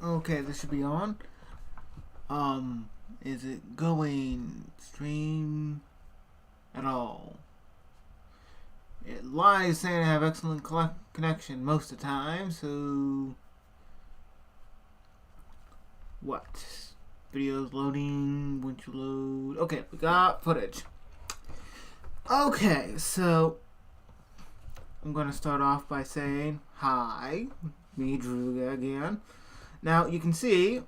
Okay, this should be on. Is it going stream at all? It lies saying I have excellent connection most of the time, so what? Videos loading, once you load. Okay, we got footage. Okay, so I'm gonna start off by saying hi, me Drew again. Now you can see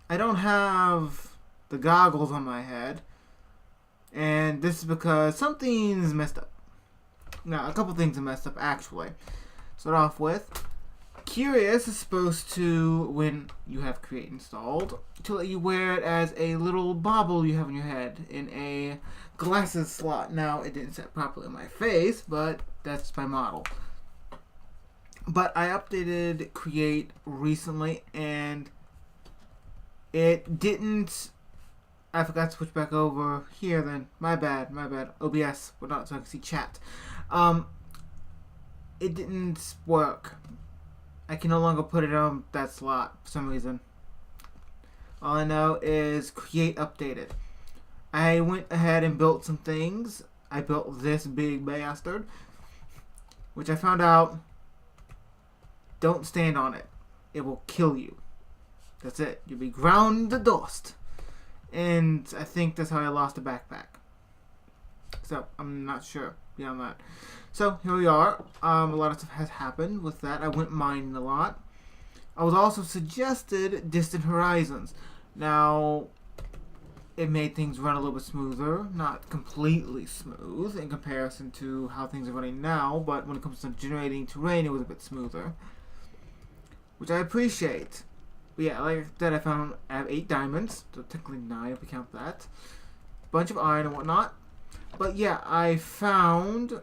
I don't have the goggles on my head, and this is because something's messed up. Now, a couple things are messed up actually. Start off with Curious is supposed to, when you have Create installed, to let you wear it as a little bauble you have on your head in a glasses slot. Now, it didn't set properly on my face, but that's my model. But I updated Create recently, and it didn't. I forgot to switch back over here then. My bad. OBS, but not so I can see chat. It didn't work. I can no longer put it on that slot for some reason. All I know is Create updated. I went ahead and built some things. I built this big bastard, which I found out, don't stand on it. It will kill you. That's it. You'll be ground to dust. And I think that's how I lost the backpack. So, I'm not sure beyond that. So, here we are. A lot of stuff has happened with that. I went mining a lot. I was also suggested Distant Horizons. Now, it made things run a little bit smoother. Not completely smooth in comparison to how things are running now, but when it comes to generating terrain, it was a bit smoother, which I appreciate. But yeah, like I said, I have 8 diamonds, so technically 9 if we count that. Bunch of iron and whatnot. But yeah, I found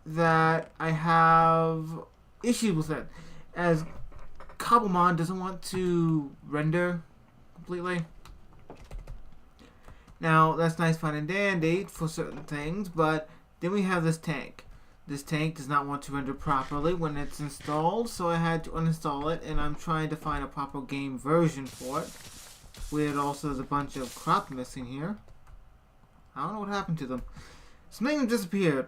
that I have issues with it, as Cobblemon doesn't want to render completely. Now, that's nice, fine, and dandy for certain things, but then we have this tank. This tank does not want to render properly when it's installed, so I had to uninstall it, and I'm trying to find a proper game version for it. Weird, also, there's a bunch of crop missing here. I don't know what happened to them. Some things disappeared.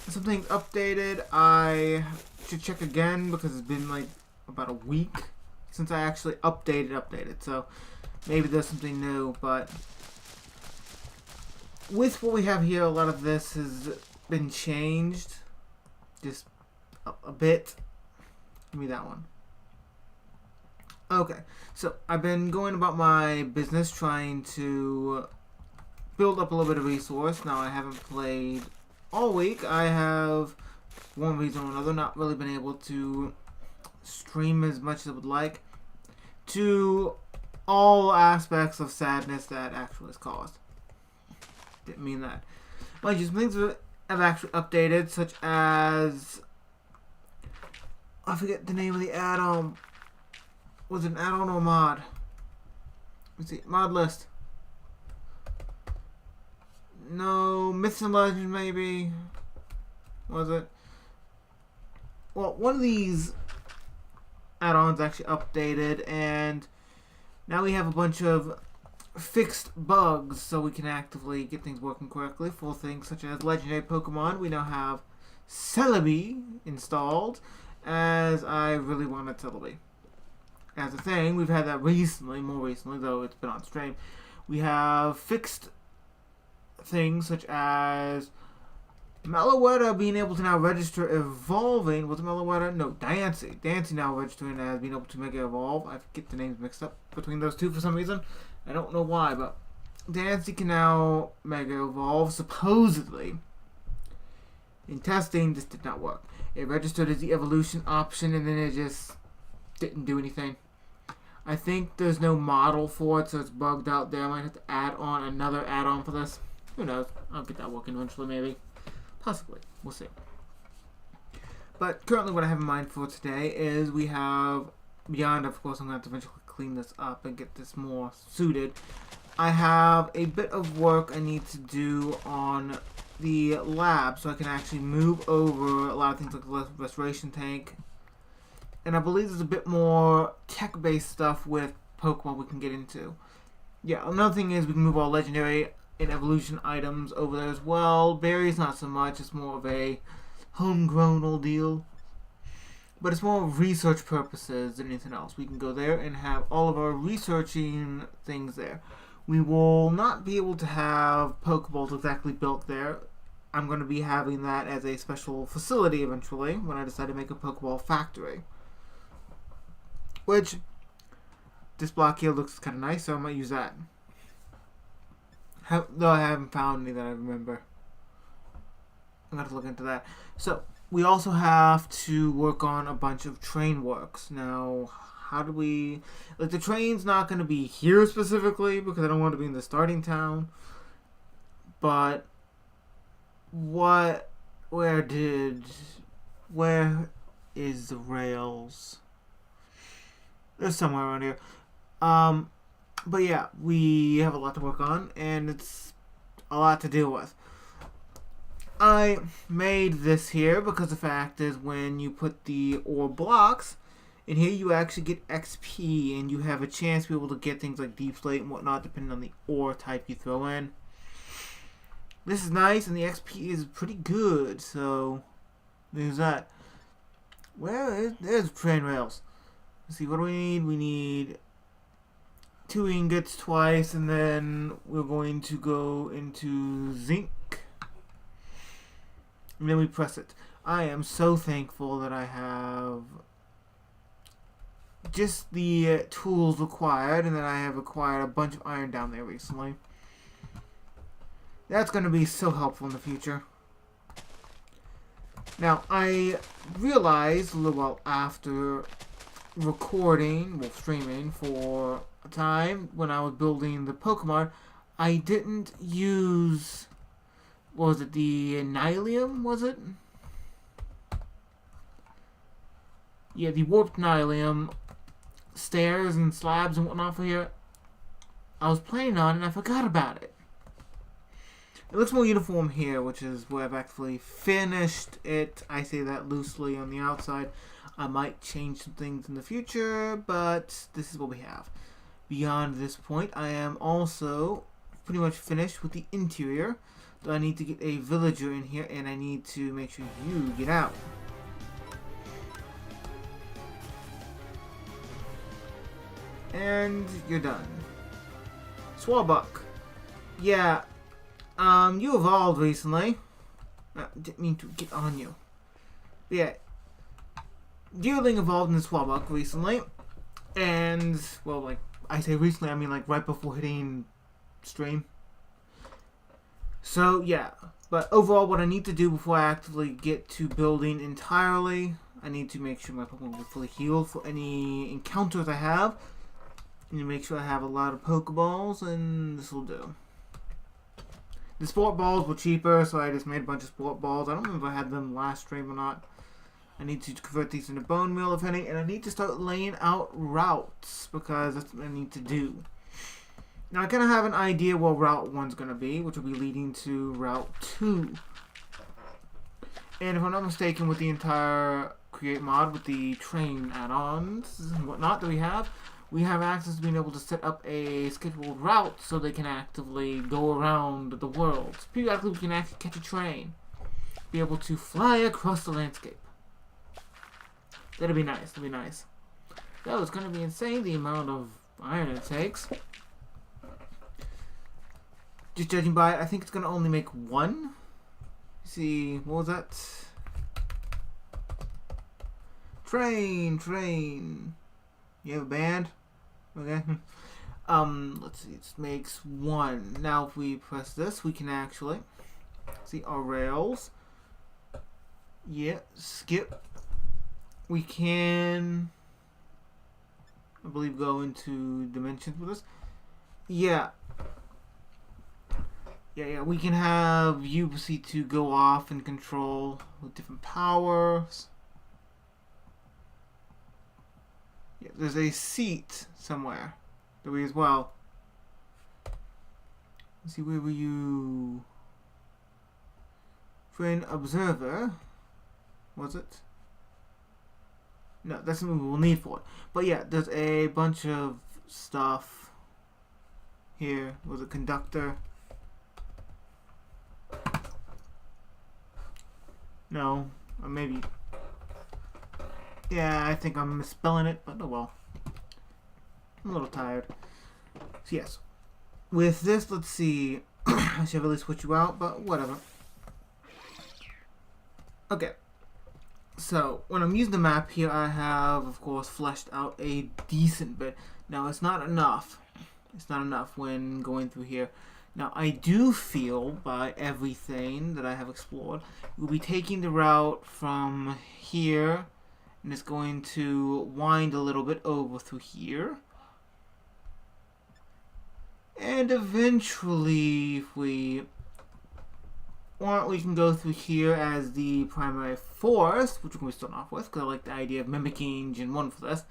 Some things updated. I should check again because it's been like about a week since I actually updated. So maybe there's something new, but with what we have here, a lot of this has been changed. Just a bit. Give me that one. Okay, so I've been going about my business trying to build up a little bit of resource. Now, I haven't played all week. I have, for one reason or another, not really been able to stream as much as I would like, to all aspects of sadness that actually is caused. Didn't mean that. Mind you, some things have actually updated, such as, I forget the name of the add-on. Was it an add-on or mod? Let's see, mod list. No, Myths and Legends maybe. Was it? Well, one of these add-ons actually updated, and now we have a bunch of fixed bugs, so we can actively get things working correctly for things such as legendary Pokemon. We now have Celebi installed, as I really wanted Celebi. As a thing, we've had that recently, more recently, though it's been on stream. We have fixed things such as Meloetta being able to now register evolving. Was it Meloetta? No, Diancie. Diancie now registering as being able to Mega Evolve. I get the names mixed up between those two for some reason. I don't know why, but Diancie can now Mega Evolve, supposedly. In testing, this did not work. It registered as the evolution option, and then it just didn't do anything. I think there's no model for it, so it's bugged out there. I might have to add on another add-on for this. Who knows? I'll get that working eventually, maybe. Possibly. We'll see. But currently what I have in mind for today is we have, beyond, of course, I'm going to have to eventually clean this up and get this more suited. I have a bit of work I need to do on the lab so I can actually move over a lot of things like the restoration tank And I believe there's a bit more tech-based stuff with Pokemon we can get into. Yeah, another thing is we can move all legendary and evolution items over there as well. Berries, not so much. It's more of a homegrown old deal. But it's more research purposes than anything else. We can go there and have all of our researching things there. We will not be able to have Pokeballs exactly built there. I'm going to be having that as a special facility eventually when I decide to make a Pokeball factory. Which, this block here looks kind of nice, so I might use that. Though I haven't found any that I remember. I'm going to have to look into that. So, we also have to work on a bunch of train works. Now, how do we... Like, the train's not going to be here specifically because I don't want to be in the starting town. But, where is the rails? They're somewhere around here. But yeah, we have a lot to work on, and it's a lot to deal with. I made this here because the fact is when you put the ore blocks in here, you actually get XP, and you have a chance to be able to get things like deep slate and whatnot depending on the ore type you throw in. This is nice, and the XP is pretty good, so there's that. There's train rails. Let's see, what do we need? We need 2 ingots twice, and then we're going to go into zinc. And then we press it. I am so thankful that I have just the tools required, and that I have acquired a bunch of iron down there recently. That's going to be so helpful in the future. Now, I realized a little while after streaming for a time when I was building the Pokemon, I didn't use... What was it, the Nylium, was it? Yeah, the warped Nylium stairs and slabs and whatnot for here. I was planning on it and I forgot about it. It looks more uniform here, which is where I've actually finished it. I say that loosely on the outside. I might change some things in the future, but this is what we have. Beyond this point, I am also pretty much finished with the interior. So I need to get a villager in here, and I need to make sure you get out. And you're done. Swarbuck. Yeah, you evolved recently. Didn't mean to get on you. Yeah, Deerling evolved in Swarbuck recently, and, well, like, I say recently, I mean, like, right before hitting stream. So, yeah. But overall, what I need to do before I actively get to building entirely, I need to make sure my Pokemon are fully healed for any encounters I have. I need to make sure I have a lot of Pokeballs, and this will do. The Sport Balls were cheaper, so I just made a bunch of Sport Balls. I don't remember if I had them last stream or not. I need to convert these into Bone Meal, if any, and I need to start laying out routes, because that's what I need to do. Now, I kind of have an idea where Route 1's going to be, which will be leading to Route 2. And if I'm not mistaken, with the entire Create mod, with the train add-ons and whatnot that we have access to being able to set up a scheduled route so they can actively go around the world. Periodically, we can actually catch a train. Be able to fly across the landscape. That'd be nice, that'd be nice. That was going to be insane, the amount of iron it takes. Just judging by it, I think it's going to only make 1. See, what was that? Train. You have a band? Okay. Let's see, it makes 1. Now if we press this, we can actually see our rails. Yeah, skip. We can, I believe, go into dimensions with this. Yeah, we can have UC2 go off and control with different powers. Yeah, there's a seat somewhere that we as well. Let's see, where were you? Friend observer, was it? No, that's something we'll need for it. But yeah, there's a bunch of stuff here. Was a conductor. No, or maybe. Yeah, I think I'm misspelling it, but oh well. I'm a little tired. So yes, with this, let's see. I should really switch you out, but whatever. Okay. So, when I'm using the map here, I have, of course, fleshed out a decent bit. Now, it's not enough. It's not enough when going through here. Now, I do feel, by everything that I have explored, we'll be taking the route from here, and it's going to wind a little bit over through here. And eventually, if we want, we can go through here as the primary forest, which we're going to start off with, because I like the idea of mimicking Gen 1 for this.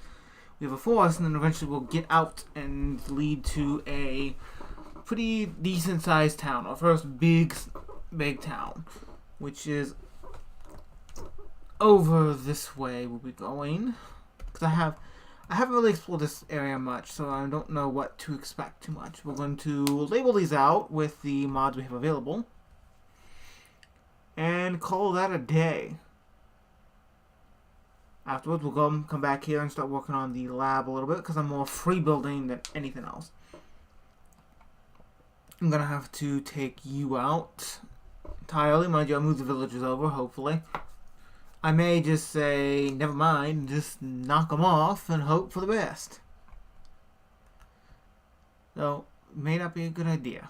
We have a forest, and then eventually we'll get out and lead to a pretty decent sized town. Our first big town, which is over this way we'll be going. Because I haven't really explored this area much, so I don't know what to expect too much. We're going to label these out with the mods we have available. And call that a day. Afterwards, we'll come back here and start working on the lab a little bit, because I'm more free building than anything else. I'm going to have to take you out entirely. Mind you, I'll move the villagers over, hopefully. I may just say, never mind, just knock them off and hope for the best. So, it may not be a good idea,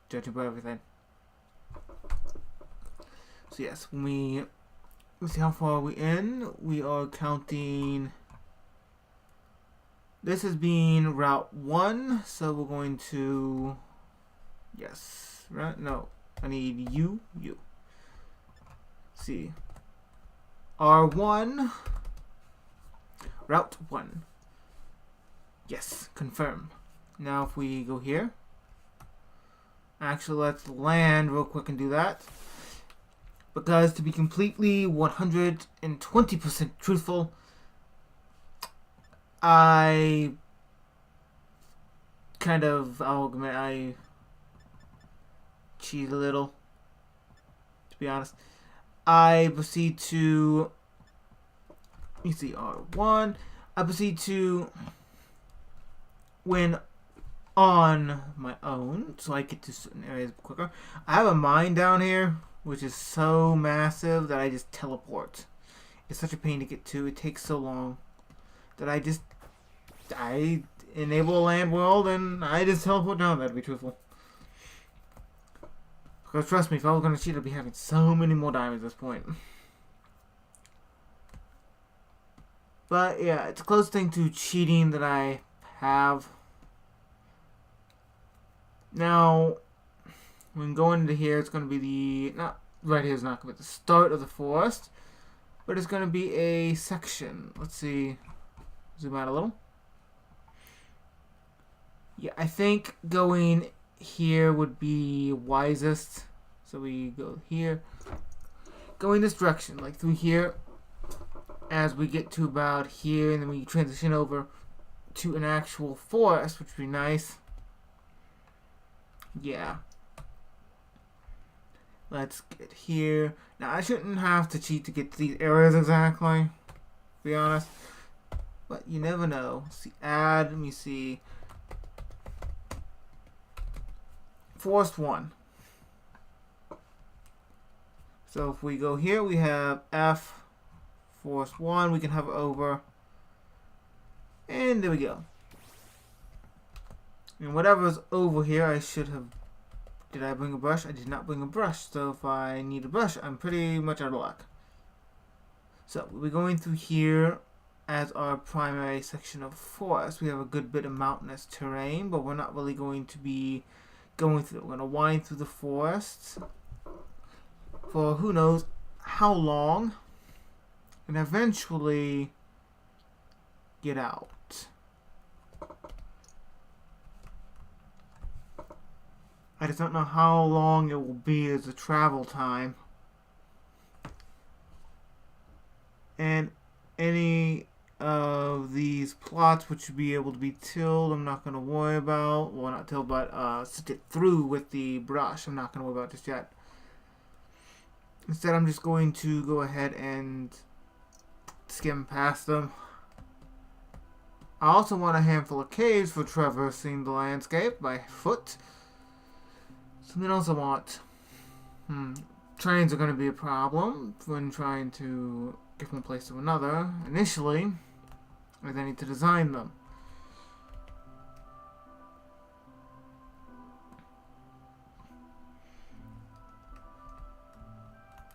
judging by everything. So yes, let's see how far we're in. We are counting. This is being Route 1, so we're going to. Yes, right? No, I need you. Let's see. R1. Route 1. Yes, confirm. Now if we go here. Actually, let's land real quick and do that. Because to be completely 120% truthful, I'll admit, I cheat a little, to be honest. I proceed to, you see R1, I proceed to win on my own, so I get to certain areas quicker. I have a mine down here, which is so massive that I just teleport. It's such a pain to get to. It takes so long that I enable a land world and I just teleport down there, to be truthful. Because trust me, if I was going to cheat, I'd be having so many more diamonds at this point. But yeah, it's a close thing to cheating that I have. Now, when going into here, it's going to be not right here is not going to be the start of the forest, but it's going to be a section. Let's see, zoom out a little. Yeah, I think going here would be wisest. So we go here, going this direction, like through here, as we get to about here, and then we transition over to an actual forest, which would be nice. Yeah. Let's get here. Now, I shouldn't have to cheat to get to these areas exactly, to be honest. But you never know. See, add, let me see. Forest 1. So if we go here, we have F, Forest 1. We can hover over. And there we go. And whatever's over here, I should have. Did I bring a brush? I did not bring a brush. So if I need a brush, I'm pretty much out of luck. So we're going through here as our primary section of forest. We have a good bit of mountainous terrain, but we're not really going to be going through it. We're going to wind through the forest for who knows how long, and eventually get out. I just don't know how long it will be as a travel time. And any of these plots which should be able to be tilled. I'm not going to worry about. Well, not tilled, but sifted through with the brush. I'm not going to worry about just yet. Instead, I'm just going to go ahead and skim past them. I also want a handful of caves for traversing the landscape by foot. Something else I want. Trains are going to be a problem when trying to get from one place to another. Initially, as I need to design them.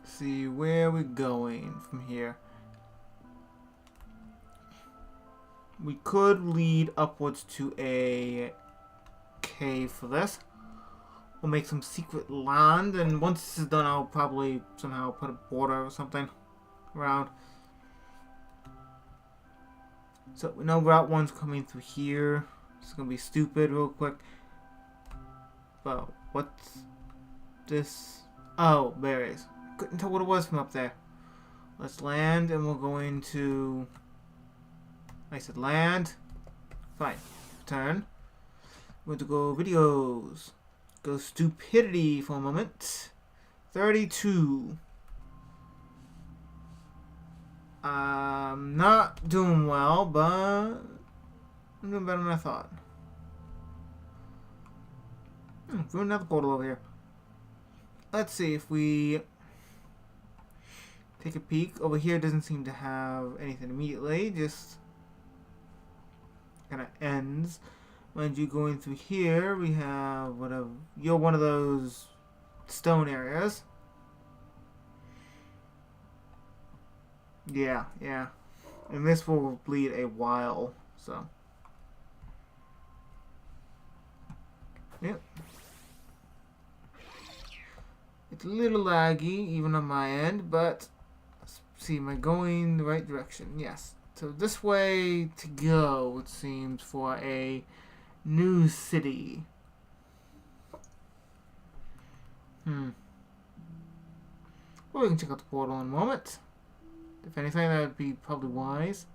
See, where are we going from here? We could lead upwards to a cave for this. We'll make some secret land, and once this is done, I'll probably somehow put a border or something around. So we know Route 1's coming through here. It's gonna be stupid real quick. But what's this? Oh, berries. Couldn't tell what it was from up there. Let's land, and we're going to... I said land. Fine. Turn. We're going to go videos. Go stupidity for a moment. 32. I'm not doing well, but I'm doing better than I thought. Another portal over here. Let's see if we take a peek. Over here doesn't seem to have anything immediately. Just kind of ends. Mind you, going through here, we have whatever. You're one of those stone areas. Yeah. And this will bleed a while, so. Yep. It's a little laggy, even on my end, but let's see, am I going the right direction? Yes. So this way to go, it seems, for a new city. Well, we can check out the portal in a moment. If anything, that would be probably wise.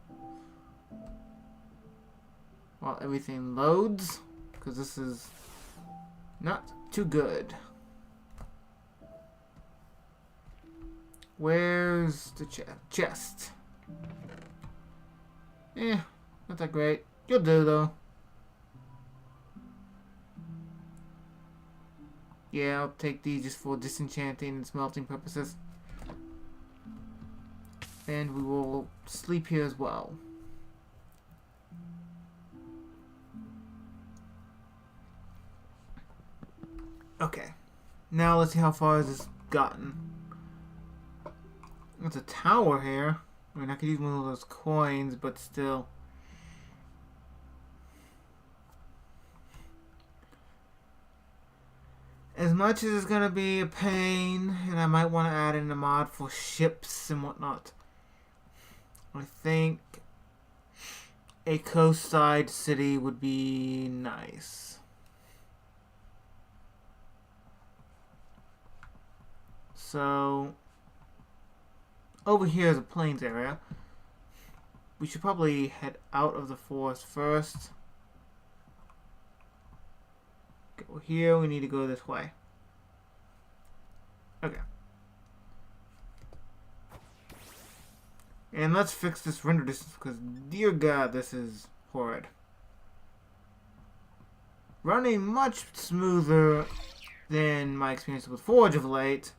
While everything loads, because this is not too good. Where's the chest? Not that great. You'll do, though. Yeah, I'll take these just for disenchanting and smelting purposes. And we will sleep here as well. Okay. Now let's see how far has this gotten. There's a tower here. I mean, I could use one of those coins, but still. As much as it's going to be a pain, and I might want to add in a mod for ships and whatnot, I think a coastside city would be nice. So, over here is a plains area. We should probably head out of the forest first. Go here, we need to go this way. Okay. And let's fix this render distance because, dear God, this is horrid. Running much smoother than my experience with Forge of late.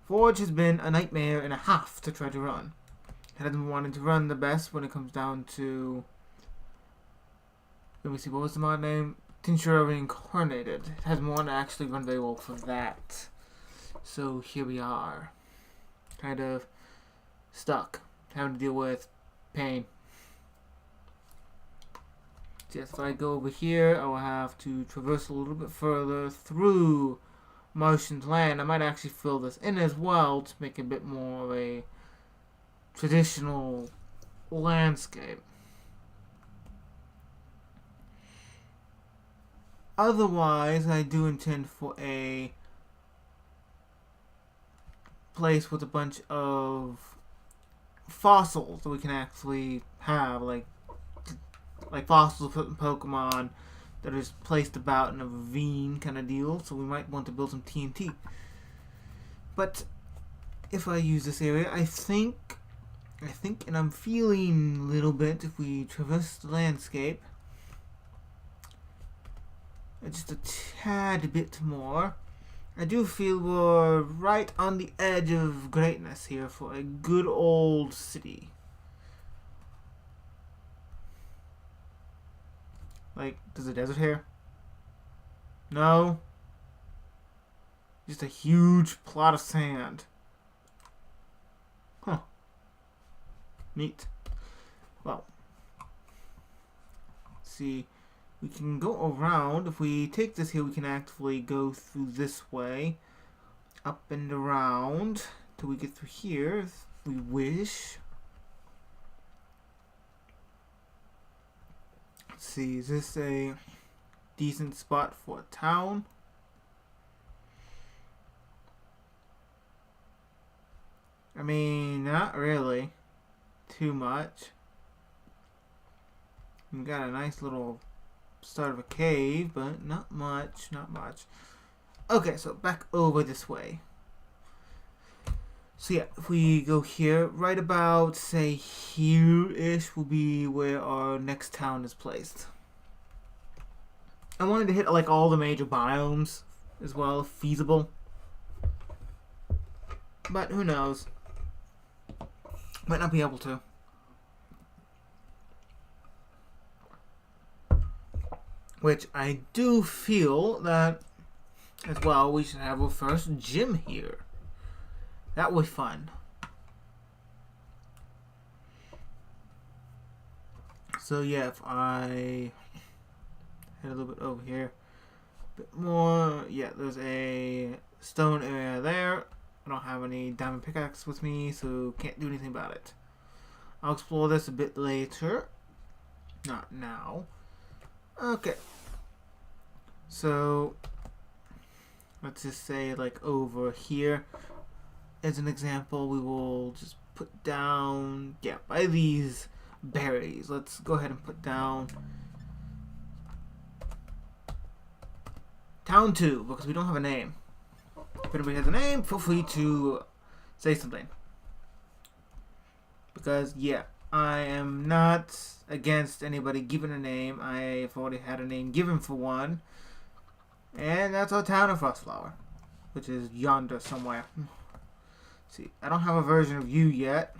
Forge has been a nightmare and a half to try to run. It hasn't been wanting to run the best when it comes down to... Let me see, what was the mod name? Tincture Reincarnated. It hasn't wanted to actually run very well for that. So here we are. Kind of stuck. Having to deal with pain. Yes, if I go over here, I will have to traverse a little bit further through Martian land. I might actually fill this in as well to make it a bit more of a traditional landscape. Otherwise, I do intend for a place with a bunch of fossils that we can actually have, like fossils from Pokemon that are just placed about in a ravine kind of deal. So we might want to build some TNT. But if I use this area, I think, and I'm feeling a little bit if we traverse the landscape just a tad bit more, I do feel we're right on the edge of greatness here for a good old city. Like, there's a desert here? No? Just a huge plot of sand. Huh. Neat. Well. Let's see. We can go around. If we take this here, we can actually go through this way. Up and around. Till we get through here, if we wish. Let's see. Is this a decent spot for a town? I mean, not really. Too much. We got a nice little start of a cave, but not much. Okay, so back over this way. So yeah, if we go here, right about, say, here-ish will be where our next town is placed. I wanted to hit, like, all the major biomes as well, if feasible. But who knows? Might not be able to. Which I do feel that, as well, we should have our first gym here. That would be fun. So yeah, if I head a little bit over here, a bit more, yeah, there's a stone area there. I don't have any diamond pickaxe with me, so can't do anything about it. I'll explore this a bit later. Not now. Okay. So, let's just say, like, over here, as an example, we will just put down, yeah, by these berries. Let's go ahead and put down Town 2, because we don't have a name. If anybody has a name, feel free to say something. Because, yeah, I am not against anybody giving a name. I've already had a name given for one. And that's our town of Frostflower, which is yonder somewhere. See, I don't have a version of you yet.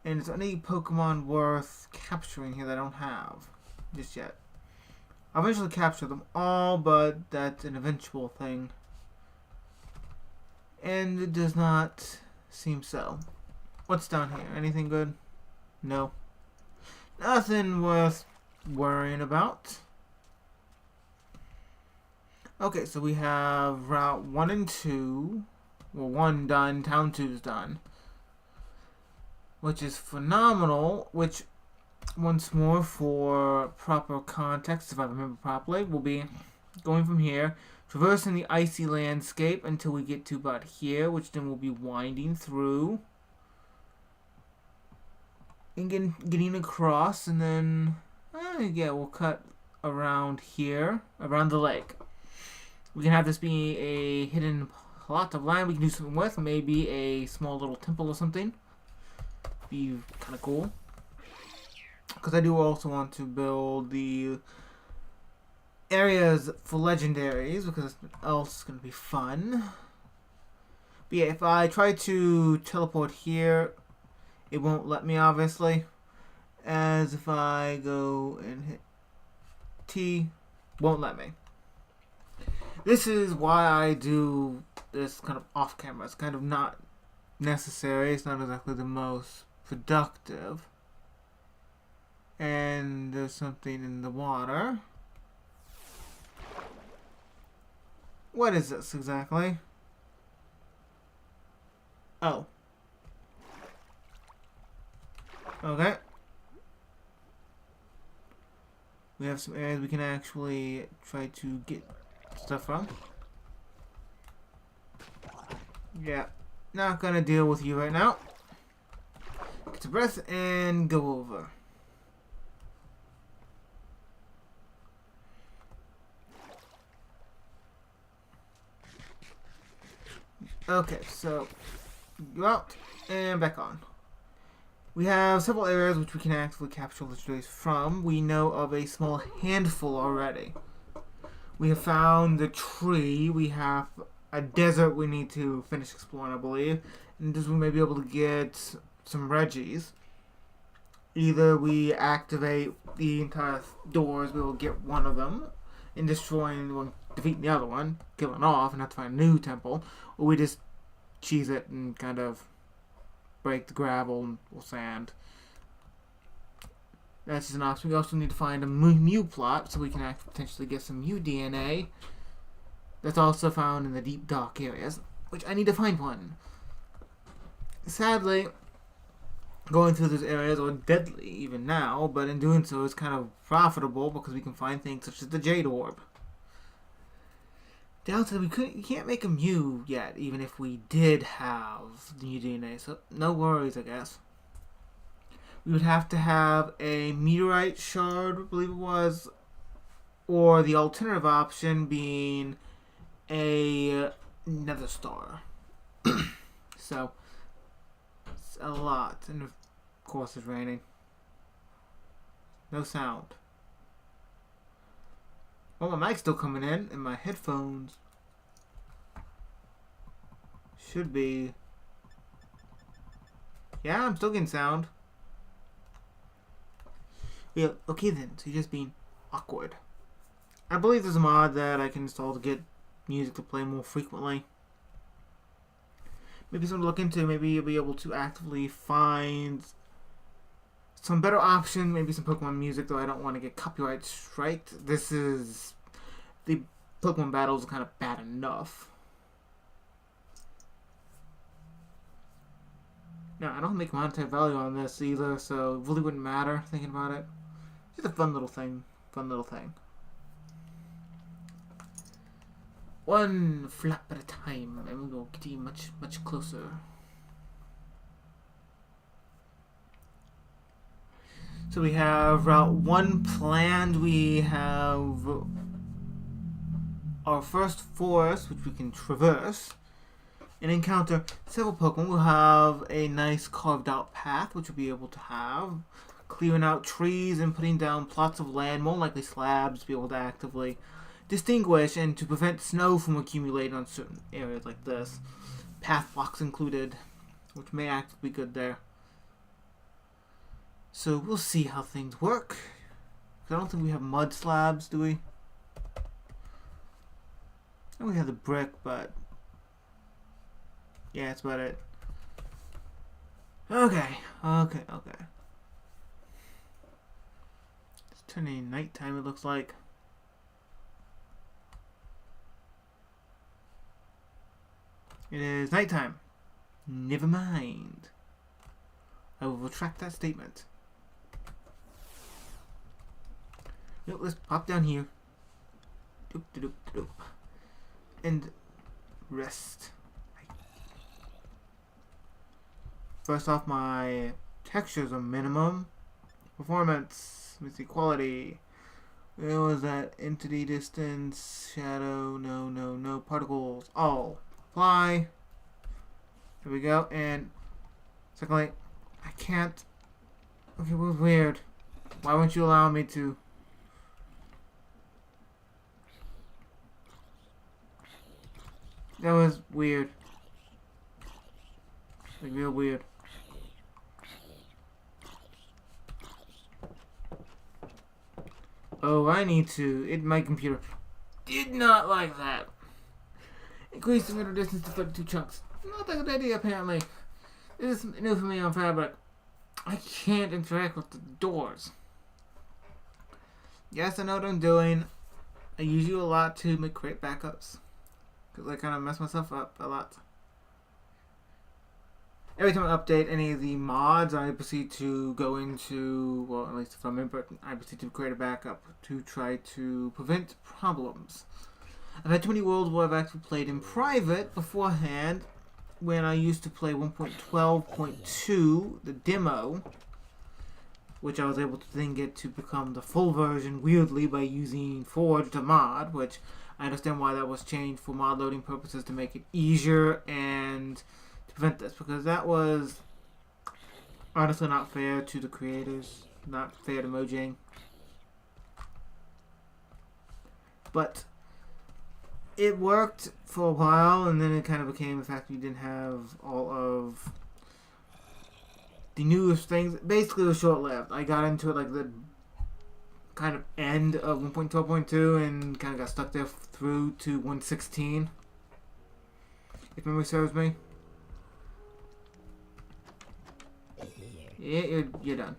And it's any Pokemon worth capturing here that I don't have just yet. I'll eventually capture them all, but that's an eventual thing. And it does not seem so. What's down here? Anything good? No. Nothing worth worrying about. Okay, so we have Route 1 and 2. Well, 1 done, Town 2 is done. Which is phenomenal, which, once more, for proper context, if I remember properly, will be going from here, traversing the icy landscape until we get to about here, which then we'll be winding through. And getting across, and then, yeah, we'll cut around here, around the lake. We can have this be a hidden plot of land we can do something with, maybe a small little temple or something. Be kind of cool. Because I do also want to build the areas for legendaries, because else it's going to be fun. But yeah, if I try to teleport here, it won't let me, obviously. As if I go and hit T, won't let me. This is why I do this kind of off camera. It's kind of not necessary. It's not exactly the most productive. And there's something in the water. What is this exactly? Oh. Okay. We have some areas we can actually try to get stuff from. Yeah. Not gonna deal with you right now. get a breath, and go over. Okay, so go out and back on. We have several areas which we can actively capture legendaries from. We know of a small handful already. We have found the tree. We have a desert we need to finish exploring, I believe. And this we may be able to get some Reggies. Either we activate the entire doors, we will get one of them, and destroying one, defeating the other one, killing off, and have to find a new temple, or we just cheese it and kind of break the gravel or sand. That's just an option. We also need to find a Mew plot so we can potentially get some Mew DNA. That's also found in the deep dark areas, which I need to find one. Sadly, going through those areas are deadly even now, but in doing so it's kind of profitable because we can find things such as the Jade Orb. Downside, we can't make a Mew yet, even if we did have the Mew DNA, so no worries, I guess. We would have to have a meteorite shard, I believe it was, or the alternative option being a nether star. So, it's a lot, and of course it's raining. No sound. Well, my mic's still coming in, and my headphones should be... Yeah, I'm still getting sound. Yeah, okay then, so you're just being awkward. I believe there's a mod that I can install to get music to play more frequently. Maybe something to look into. Maybe you'll be able to actively find some better option. Maybe some Pokemon music, though I don't want to get copyright striked. This is... The Pokemon battles are kind of bad enough. Now, I don't make monetary value on this either, so it really wouldn't matter thinking about it. Just a fun little thing. Fun little thing. One flap at a time, and we'll get you much, much closer. So we have Route 1 planned. We have our first forest, which we can traverse and encounter several Pokemon. We'll have a nice carved out path, which we'll be able to have. Clearing out trees and putting down plots of land, more likely slabs, to be able to actively distinguish and to prevent snow from accumulating on certain areas like this. Path blocks included, which may actually be good there. So we'll see how things work. I don't think we have mud slabs, do we? And we have the brick, but yeah, that's about it. Okay. It's turning nighttime, it looks like. It is nighttime. Never mind. I will retract that statement. Nope, let's pop down here. Doop, doop, doop, doop. And rest. First off, my textures are minimum. Performance. Let me see. Quality. Where was that? Entity distance. Shadow. No. Particles. All. Apply. There we go. And secondly, I can't. Okay, what was weird? Why won't you allow me to? That was weird. Like real weird. Oh, I need to. My computer did not like that. Increase the middle distance to 32 chunks. Not a good idea, apparently. This is new for me on Fabric. I can't interact with the doors. Yes, I know what I'm doing. I use you a lot to create backups. Because I kind of mess myself up a lot. Every time I update any of the mods, I proceed to go into, well, at least if I remember, I proceed to create a backup to try to prevent problems. I've had too many worlds where I've actually played in private beforehand, when I used to play 1.12.2, the demo, which I was able to then get to become the full version, weirdly, by using Forge to mod, which I understand why that was changed for mod loading purposes to make it easier and to prevent this, because that was honestly not fair to the creators, not fair to Mojang. But it worked for a while, and then it kind of became the fact that you didn't have all of the newest things. Basically, it was short-lived. I got into it like the kind of end of 1.12.2 and kind of got stuck there through to 1.16, if memory serves me. Yeah, you're done.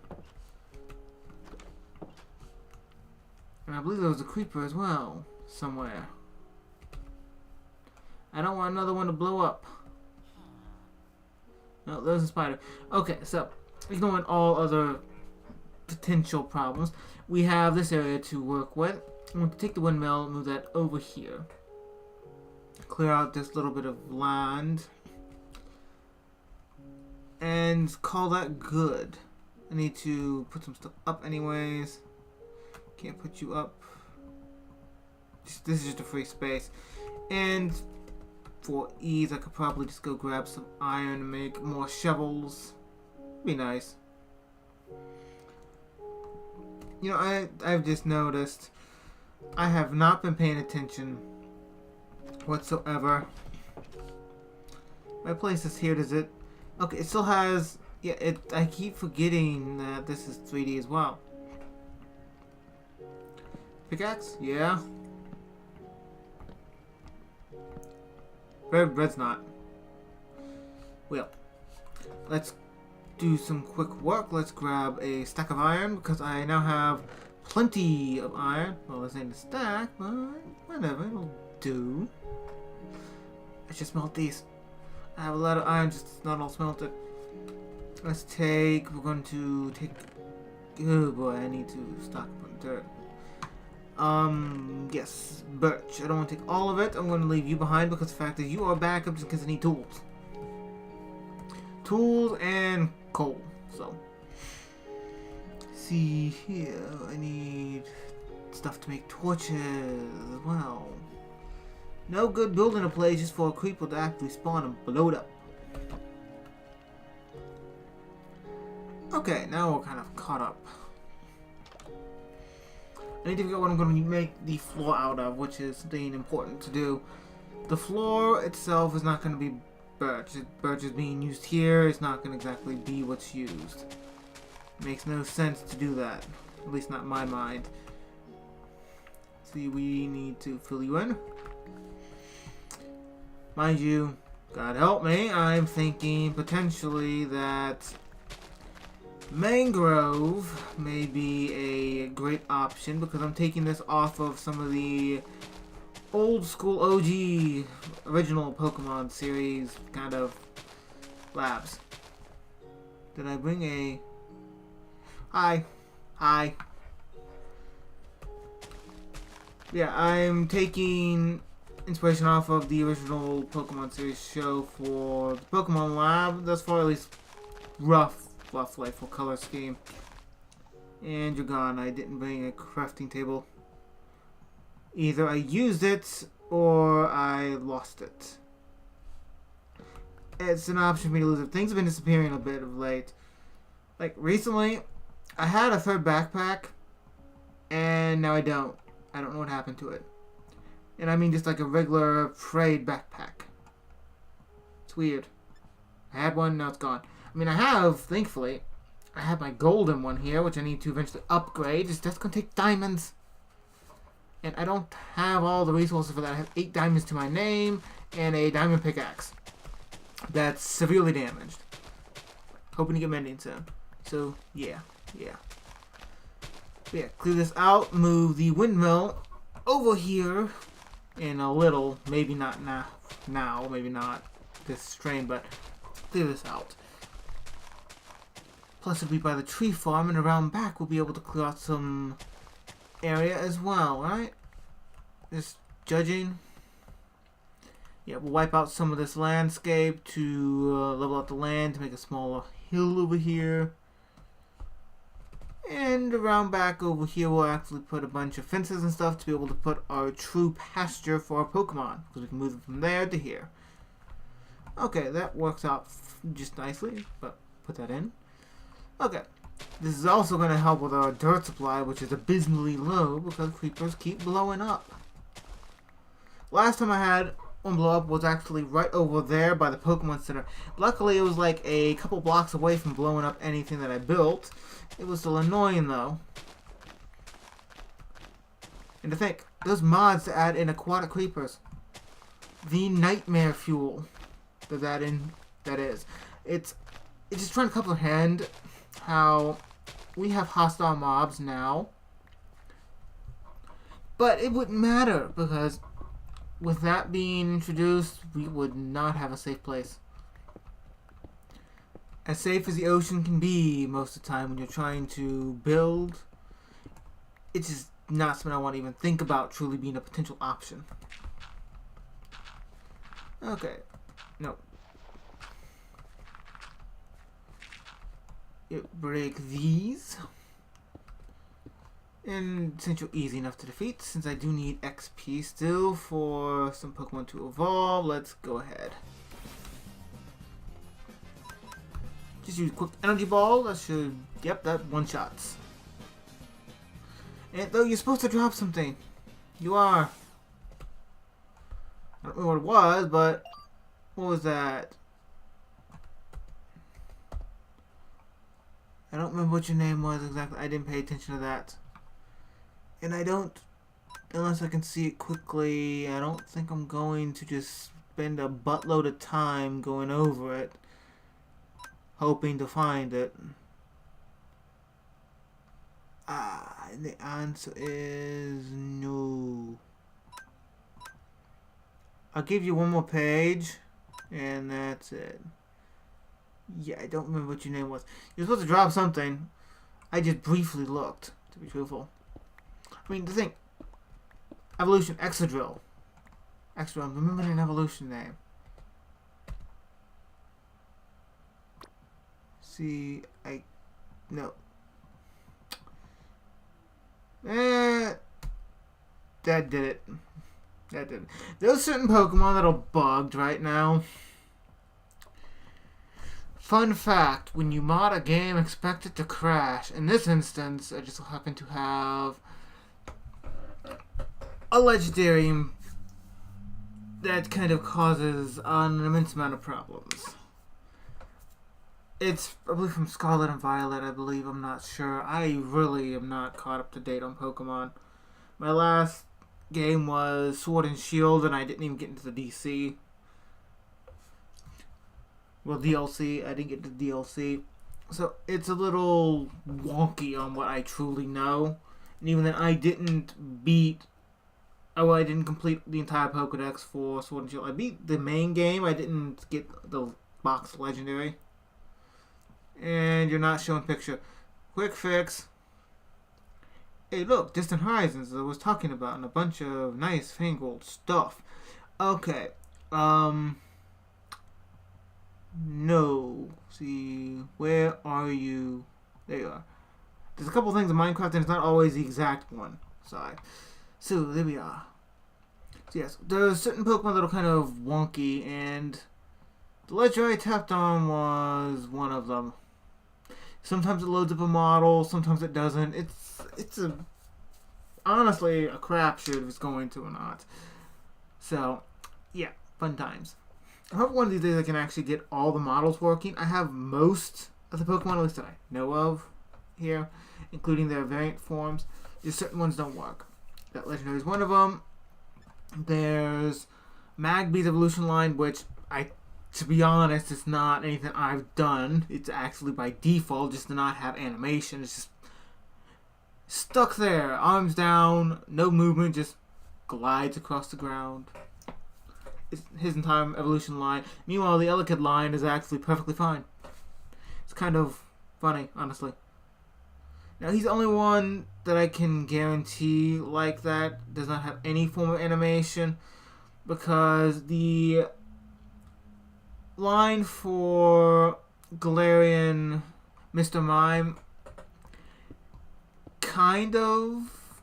And I believe there was a creeper as well, somewhere. I don't want another one to blow up. No, there's a spider. Okay, so ignoring all other potential problems, we have this area to work with. I'm going to take the windmill and move that over here. Clear out this little bit of land. And call that good. I need to put some stuff up anyways. Can't put you up. This is just a free space. And for ease, I could probably just go grab some iron and make more shovels. Be nice. You know, I've just noticed I have not been paying attention whatsoever. My place is here, does it? Okay, it still has... Yeah, I keep forgetting that this is 3D as well. Pickaxe? Yeah. Red's not. Well, let's do some quick work. Let's grab a stack of iron because I now have plenty of iron. Well, this ain't a stack, but whatever, it'll do. Let's just smelt these. I have a lot of iron, just not all smelted. Let's take, we're going to take, oh boy, I need to stock up on dirt. Yes, birch. I don't want to take all of it. I'm going to leave you behind because the fact is you are back up just because I need tools. Tools and coal. So, see here, I need stuff to make torches as well. No good building a place just for a creeper to actually spawn and blow it up. Okay, now we're kind of caught up. I need to figure out what I'm going to make the floor out of, which is something important to do. The floor itself is not going to be birch. Birch is being used here. It's not going to exactly be what's used. It makes no sense to do that. At least not in my mind. See, we need to fill you in. Mind you, God help me, I'm thinking potentially that mangrove may be a great option because I'm taking this off of some of the old school OG original Pokemon series kind of labs. Did I bring a... Hi. Yeah, I'm taking inspiration off of the original Pokemon series show for the Pokemon lab. Thus far, at least roughly for color scheme. And you're gone. I didn't bring a crafting table. Either I used it or I lost it. It's an option for me to lose it. Things have been disappearing a bit of late. Like recently, I had a third backpack and now I don't. I don't know what happened to it. And I mean just like a regular frayed backpack. It's weird. I had one, now it's gone. I mean, I have, thankfully, I have my golden one here, which I need to eventually upgrade. It's just going to take diamonds. And I don't have all the resources for that. I have 8 diamonds to my name and a diamond pickaxe that's severely damaged. Hoping to get mending soon. So, yeah. Clear this out, move the windmill over here in a little, maybe not now, maybe not this stream, but clear this out. Plus it'll be by the tree farm, and around back we'll be able to clear out some area as well, right? Just judging. Yeah, we'll wipe out some of this landscape to level out the land to make a smaller hill over here. And around back over here, we'll actually put a bunch of fences and stuff to be able to put our true pasture for our Pokemon, because we can move them from there to here. Okay, that works out just nicely, but put that in. Okay, this is also going to help with our dirt supply, which is abysmally low because creepers keep blowing up. Last time I had one blow up was actually right over there by the Pokemon Center. Luckily, it was like a couple blocks away from blowing up anything that I built. It was still annoying though. And to think, those mods to add in aquatic creepers. The nightmare fuel that is. It's just trying to comprehend how we have hostile mobs now. But it wouldn't matter because with that being introduced, we would not have a safe place. As safe as the ocean can be most of the time when you're trying to build, it's just not something I want to even think about truly being a potential option. Okay. No. Break these. And since you're easy enough to defeat, since I do need XP still for some Pokemon to evolve, let's go ahead. Just use quick energy ball. That should, yep, that one-shots. And though you're supposed to drop something, you are. I don't know what it was, but what was that? I don't remember what your name was exactly. I didn't pay attention to that. And I don't, unless I can see it quickly, I don't think I'm going to just spend a buttload of time going over it, hoping to find it. And the answer is no. I'll give you one more page, and that's it. Yeah, I don't remember what your name was. You're supposed to drop something. I just briefly looked, to be truthful. I mean, the thing, evolution, Exadrill. Exadrill, I'm remembering an evolution name. See, no. That did it. That did it. There's certain Pokemon that are bugged right now. Fun fact, when you mod a game, expect it to crash. In this instance, I just happen to have a legendary that kind of causes an immense amount of problems. It's probably from Scarlet and Violet, I believe. I'm not sure. I really am not caught up to date on Pokemon. My last game was Sword and Shield, and I didn't even get into the DC. Well, DLC. I didn't get to the DLC. So it's a little wonky on what I truly know. And even then, I didn't beat... Oh, I didn't complete the entire Pokedex for Sword and Shield. I beat the main game. I didn't get the box legendary. And you're not showing picture. Quick fix. Hey, look, Distant Horizons I was talking about, and a bunch of nice fangled stuff. Okay. No. See, where are you? There you are. There's a couple things in Minecraft, and it's not always the exact one. Sorry. So, there we are. So, yes, there's certain Pokemon that are kind of wonky, and the legendary I tapped on was one of them. Sometimes it loads up a model, sometimes it doesn't. It's honestly a crapshoot if it's going to or not. So, yeah, fun times. I hope one of these days I can actually get all the models working. I have most of the Pokemon, at least that I know of here, including their variant forms. Just certain ones don't work. That legendary is one of them. There's Magby's evolution line, which to be honest, it's not anything I've done. It's actually by default just to not have animation. It's just stuck there, arms down, no movement, just glides across the ground. It's his entire evolution line. Meanwhile, the Elekid line is actually perfectly fine. It's kind of funny, honestly. Now, he's the only one that I can guarantee like that does not have any form of animation. because the line for Galarian Mr. Mime kind of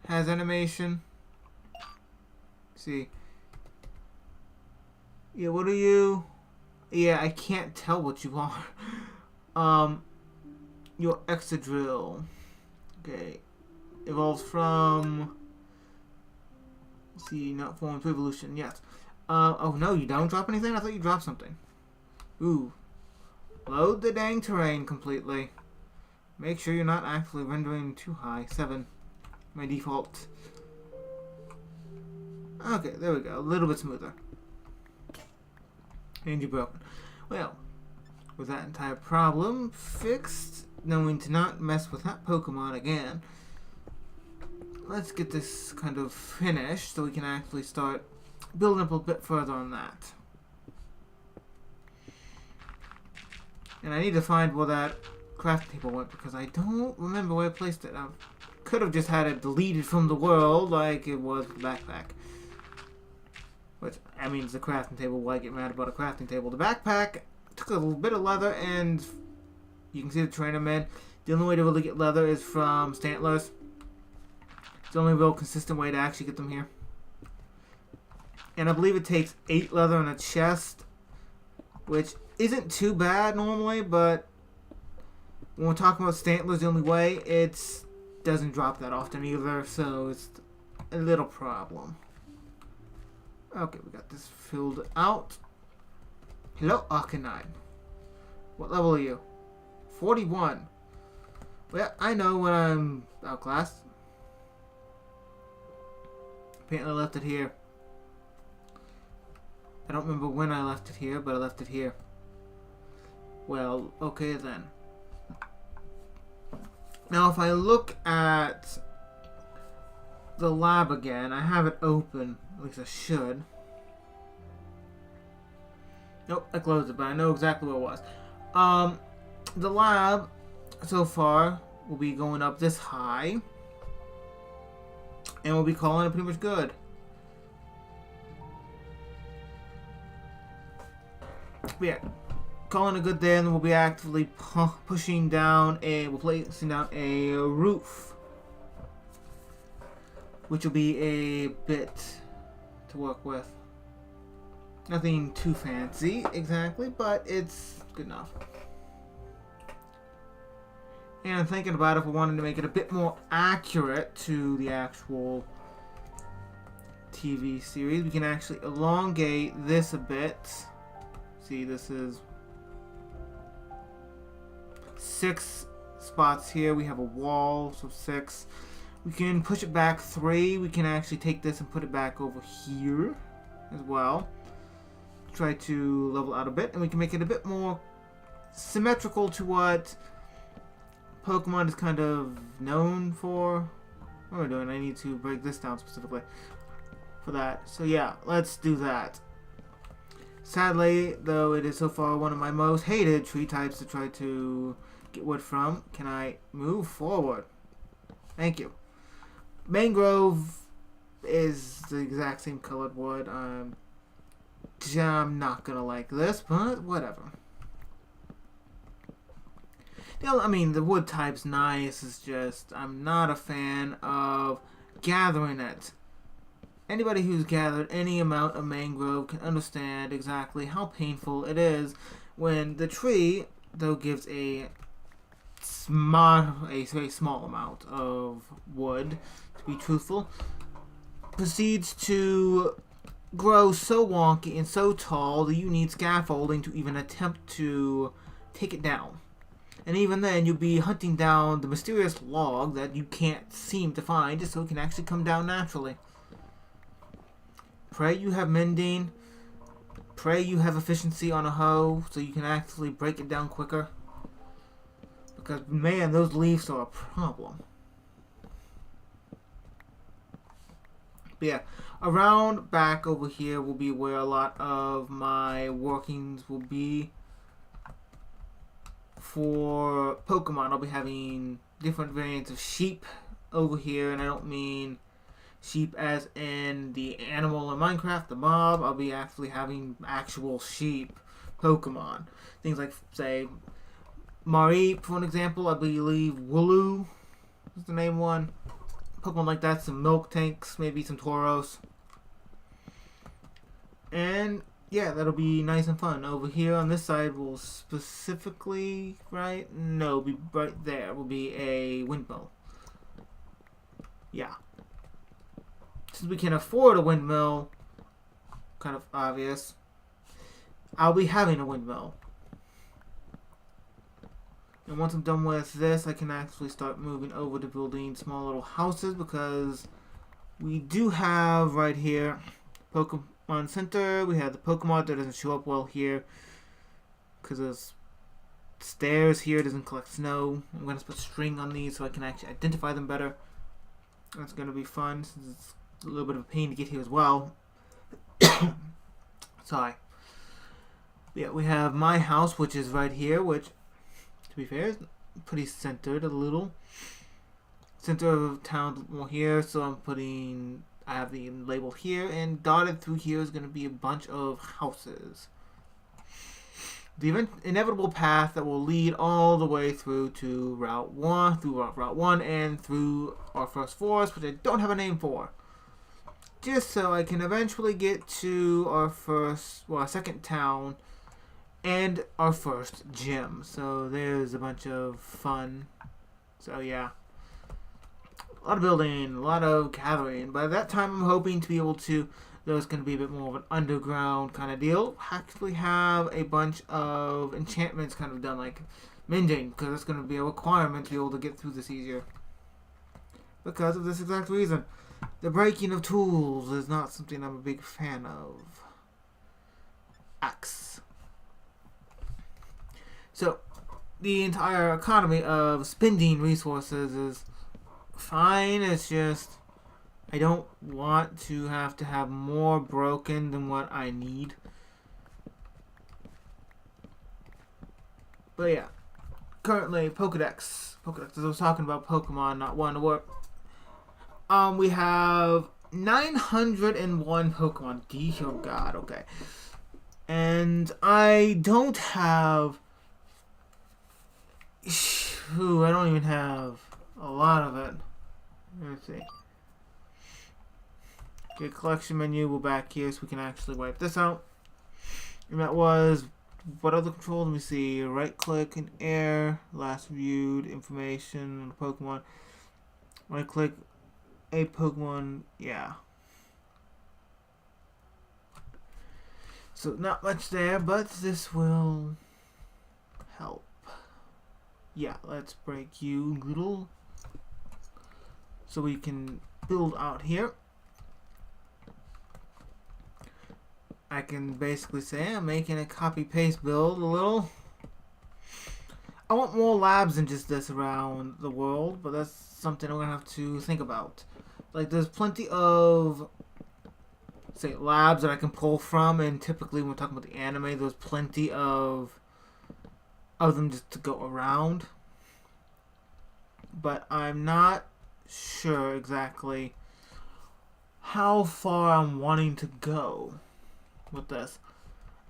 has animation. See. Yeah, what are you? Yeah, I can't tell what you are. Your Exadrill. Okay. Evolves from... Let's see, not form to evolution. Yes. Oh no, you don't drop anything? I thought you dropped something. Ooh. Load the dang terrain completely. Make sure you're not actually rendering too high. 7. My default. Okay, there we go. A little bit smoother. And you're broken. Well, with that entire problem fixed, knowing to not mess with that Pokemon again, let's get this kind of finished so we can actually start building up a bit further on that. And I need to find where that crafting table went because I don't remember where I placed it. I could have just had it deleted from the world like it was the backpack. Which, I mean, it's a crafting table. Why get mad about a crafting table? The backpack took a little bit of leather, and you can see the trainer man. The only way to really get leather is from Stantlers. It's the only real consistent way to actually get them here. And I believe it takes 8 leather in a chest, which isn't too bad normally, but when we're talking about Stantlers the only way, it doesn't drop that often either, so it's a little problem. Okay, we got this filled out. Hello, Arcanine. What level are you? 41. Well, I know when I'm outclassed. Apparently I left it here. I don't remember when I left it here, but I left it here. Well, okay then. Now if I look at the lab again, I have it open. At least I should. Nope, I closed it, but I know exactly where it was. The lab so far will be going up this high, and we'll be calling it pretty much good. But yeah, calling it good there, and we'll be actively pushing down we're placing down a roof, which will be a bit to work with. Nothing too fancy exactly, but it's good enough. And I'm thinking about if we wanted to make it a bit more accurate to the actual TV series, we can actually elongate this a bit. See, this is 6 spots here. We have a wall, so 6. We can push it back 3. We can actually take this and put it back over here as well. Try to level out a bit, and we can make it a bit more symmetrical to what Pokemon is kind of known for. What am I doing? I need to break this down specifically for that. So yeah, let's do that. Sadly, though, it is so far one of my most hated tree types to try to get wood from. Can I move forward? Thank you. Mangrove is the exact same colored wood. I'm not gonna like this, but whatever. I mean, the wood type's nice. It's just I'm not a fan of gathering it. Anybody who's gathered any amount of mangrove can understand exactly how painful it is when the tree, though, gives a very small amount of wood, to be truthful, proceeds to grow so wonky and so tall that you need scaffolding to even attempt to take it down. And even then, you'll be hunting down the mysterious log that you can't seem to find just so it can actually come down naturally. Pray you have mending. Pray you have efficiency on a hoe so you can actually break it down quicker. Because, man, those leaves are a problem. But yeah, around back over here will be where a lot of my workings will be. For Pokemon, I'll be having different variants of sheep over here, and I don't mean Sheep as in the animal in Minecraft, the mob. I'll be actually having actual sheep Pokemon. Things like, say, Mareep, for an example. I believe Wooloo is the name one. Pokemon like that. Some milk tanks, maybe some Tauros. And yeah, that'll be nice and fun. Over here on this side will specifically, right? No, be right there will be a windmill. Yeah. Since we can afford a windmill, kind of obvious, I'll be having a windmill. And once I'm done with this, I can actually start moving over to building small little houses, because we do have right here Pokemon Center. We have the Pokemon that doesn't show up well here because there's stairs here. It doesn't collect snow. I'm going to put string on these so I can actually identify them better. That's going to be fun since it's a little bit of a pain to get here as well. Sorry. Yeah, we have my house, which is right here, which, to be fair, is pretty centered a little. Center of town more here, so I have the label here, and dotted through here is going to be a bunch of houses. The inevitable path that will lead all the way through to Route 1, and through our first forest, which I don't have a name for. Just so I can eventually get to our second town, and our first gym. So there's a bunch of fun. So yeah. A lot of building, a lot of gathering. By that time, I'm hoping to be able to, there's going to be a bit more of an underground kind of deal. Actually have a bunch of enchantments kind of done, like mending, because that's going to be a requirement to be able to get through this easier. Because of this exact reason. The breaking of tools is not something I'm a big fan of. Axe. So, the entire economy of spending resources is fine. It's just I don't want to have more broken than what I need. But yeah, currently Pokedex, as I was talking about Pokemon not wanting to work. We have 901 Pokemon. Oh god, okay. And I don't have. I don't even have a lot of it. Let's see. Okay, collection menu. We're back here so we can actually wipe this out. And that was what other control? Let me see. Right click in air. Last viewed information on the Pokemon. Right click a Pokemon. Yeah. So not much there, but this will help. Yeah, let's break you little so we can build out here. I can basically say I'm making a copy-paste build a little. I want more labs than just this around the world, but that's something I'm going to have to think about. Like, there's plenty of, say, labs that I can pull from, and typically when we're talking about the anime, there's plenty of them just to go around. But I'm not sure exactly how far I'm wanting to go with this.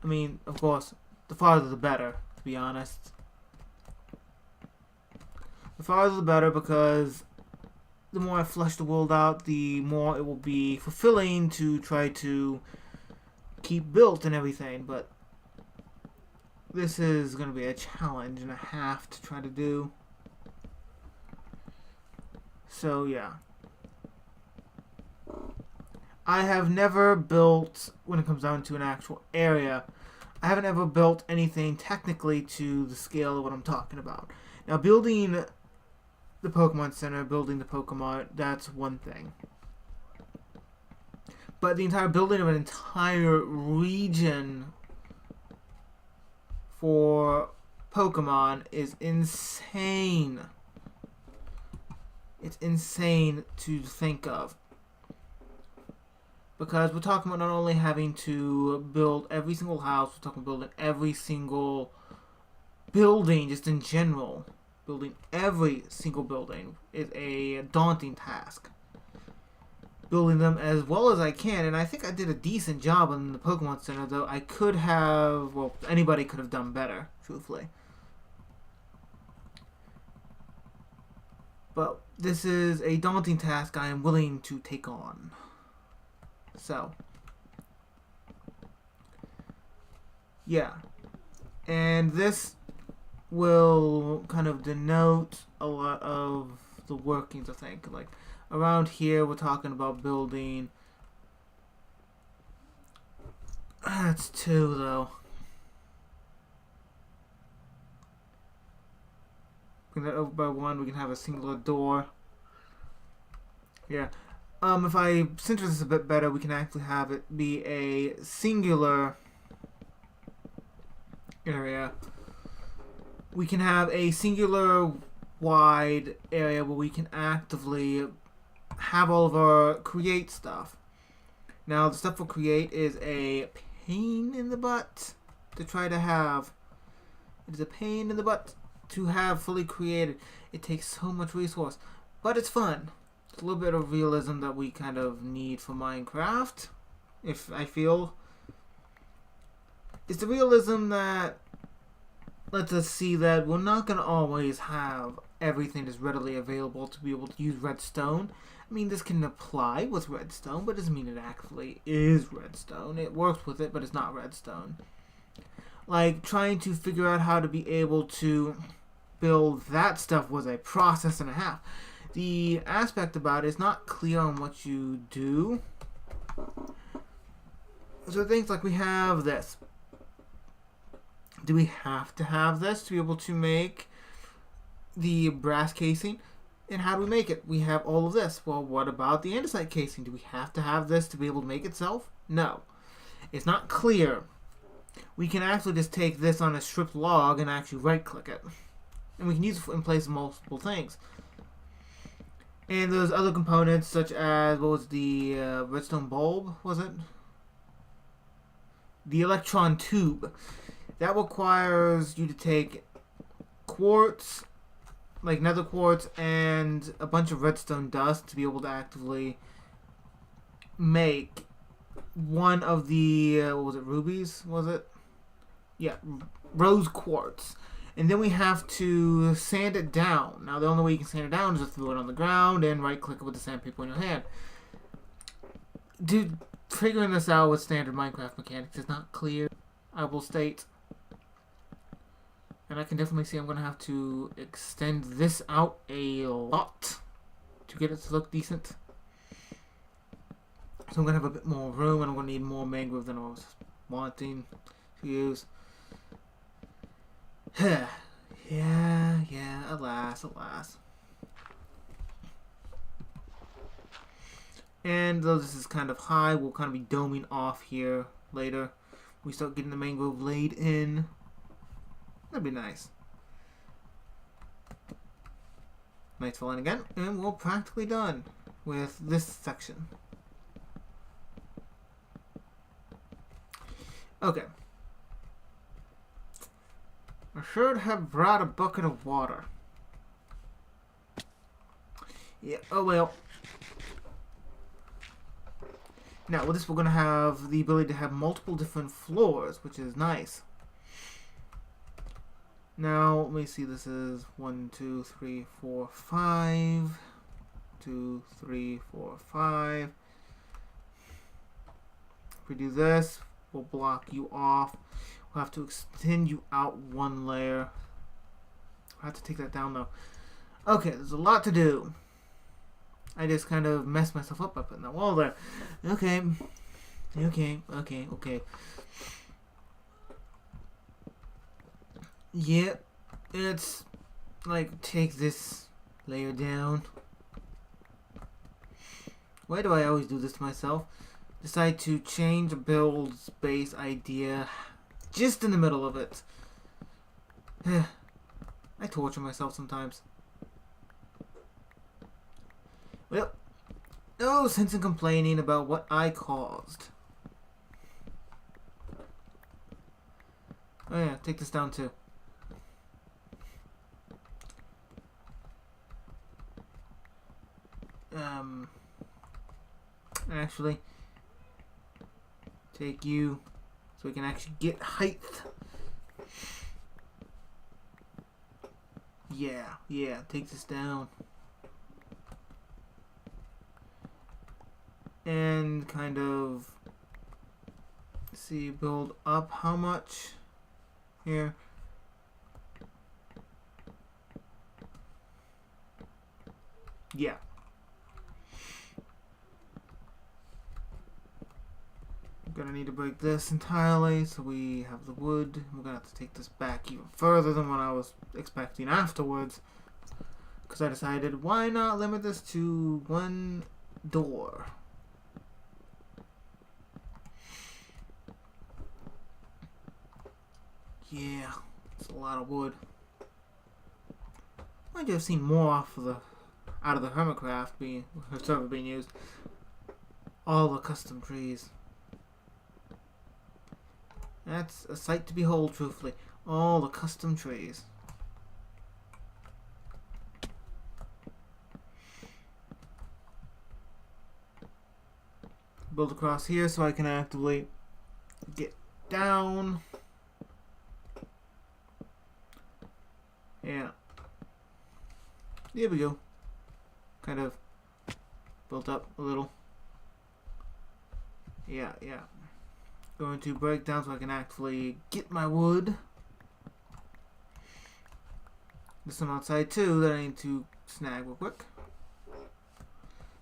I mean, of course, the farther the better, to be honest. The farther the better, because the more I flesh the world out, the more it will be fulfilling to try to keep built and everything, but this is going to be a challenge and a half to try to do. So, yeah. I have never built, when it comes down to an actual area, I haven't ever built anything technically to the scale of what I'm talking about. Now, building the Pokemon Center, building the Pokemon, that's one thing. But the entire building of an entire region for Pokemon is insane. It's insane to think of. Because we're talking about not only having to build every single house, we're talking about building every single building just in general. Building every single building is a daunting task. building them as well as I can, and I think I did a decent job in the Pokemon Center, though I could have, well, anybody could have done better, truthfully. But this is a daunting task I am willing to take on. So, yeah. And this will kind of denote a lot of the workings, I think. Like, around here, we're talking about building. That's 2, though. Bring that over by 1, we can have a singular door. Yeah. If I center this a bit better, we can actually have it be a singular area. We can have a singular wide area where we can actively have all of our create stuff. Now, the stuff we'll create is a pain in the butt to try to have. It is a pain in the butt to have fully created. It takes so much resource, but it's fun. It's a little bit of realism that we kind of need for Minecraft, if I feel. It's the realism that lets us see that we're not going to always have everything that's readily available to be able to use redstone. I mean, this can apply with redstone, but it doesn't mean it actually is redstone. It works with it, but it's not redstone. Like, trying to figure out how to be able to build that stuff was a process and a half. The aspect about it is not clear on what you do. So things like we have this. Do we have to have this to be able to make the brass casing? And how do we make it? We have all of this. Well, what about the andesite casing? Do we have to have this to be able to make itself? No. It's not clear. We can actually just take this on a stripped log and actually right-click it. And we can use it in place of multiple things. And there's other components such as, what was the redstone bulb, was it? The electron tube. That requires you to take quartz, like nether quartz, and a bunch of redstone dust to be able to actively make one of the, what was it, rubies, was it? Yeah, rose quartz. And then we have to sand it down. Now, the only way you can sand it down is just throw it on the ground and right-click it with the sandpaper in your hand. Dude, figuring this out with standard Minecraft mechanics is not clear, I will state. And I can definitely see I'm going to have to extend this out a lot to get it to look decent. So I'm going to have a bit more room, and I'm going to need more mangrove than I was wanting to use. yeah, alas. And though this is kind of high, we'll kind of be doming off here later. We start getting the mangrove laid in. That'd be nice. Nice falling again, and we're practically done with this section. Okay. I should have brought a bucket of water. Yeah, oh well. Now, with this, we're going to have the ability to have multiple different floors, which is nice. Now, let me see, this is 1, 2, 3, 4, 5. 2, 3, 4, 5. If we do this, we'll block you off. We'll have to extend you out 1 layer. I'll have to take that down, though. Okay, there's a lot to do. I just kind of messed myself up by putting that wall there. Okay. Yeah, it's like take this layer down. Why do I always do this to myself? Decide to change a build space idea just in the middle of it. I torture myself sometimes. Well, no sense in complaining about what I caused. Oh yeah, take this down too. actually take you so we can actually get height. Yeah, take this down. And kind of see, build up how much here. Yeah. I'm gonna need to break this entirely so we have the wood. We're gonna have to take this back even further than what I was expecting afterwards, because I decided, why not limit this to one door? Yeah, it's a lot of wood. Might have seen more off of out of the Hermitcraft server being used. All the custom trees. That's a sight to behold, truthfully. All the custom trees. Build across here so I can actively get down. Yeah. There we go. Kind of built up a little. Yeah. Going to break down so I can actually get my wood. There's some outside too that I need to snag real quick.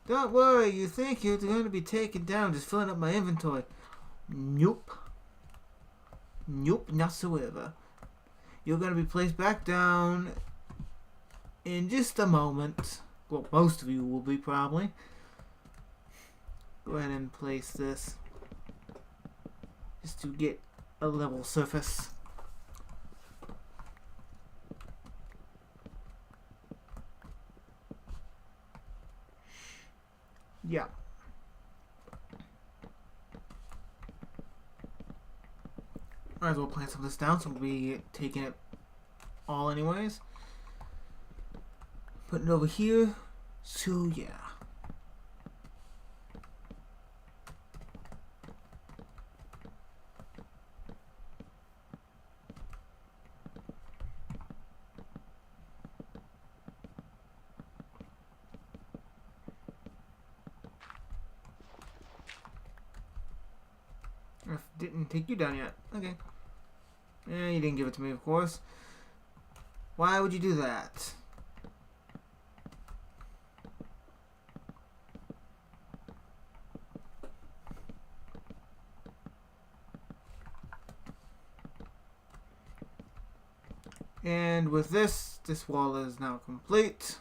Don't worry, you think you're going to be taken down just filling up my inventory. Nope. Nope, not so ever. You're going to be placed back down in just a moment. Well, most of you will be probably. Go ahead and place this just to get a level surface. Yeah. Might as well plant some of this down, so we'll be taking it all anyways. Putting it over here. So yeah. Didn't take you down yet. Okay. Yeah, you didn't give it to me, of course. Why would you do that? And with this wall is now complete.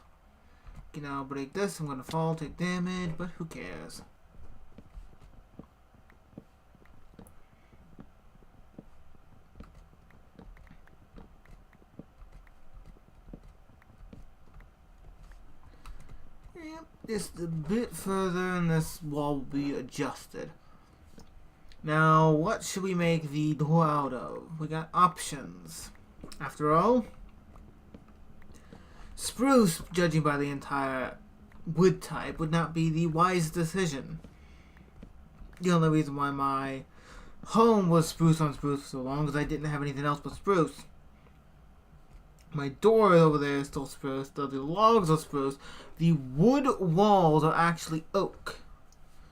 Can now break this. I'm gonna fall, take damage, but who cares? Yep, just a bit further and this wall will be adjusted. Now, what should we make the door out of? We got options. After all, spruce, judging by the entire wood type, would not be the wise decision. The only reason why my home was spruce on spruce for so long is I didn't have anything else but spruce. My door over there is still spruce, the logs are spruce. The wood walls are actually oak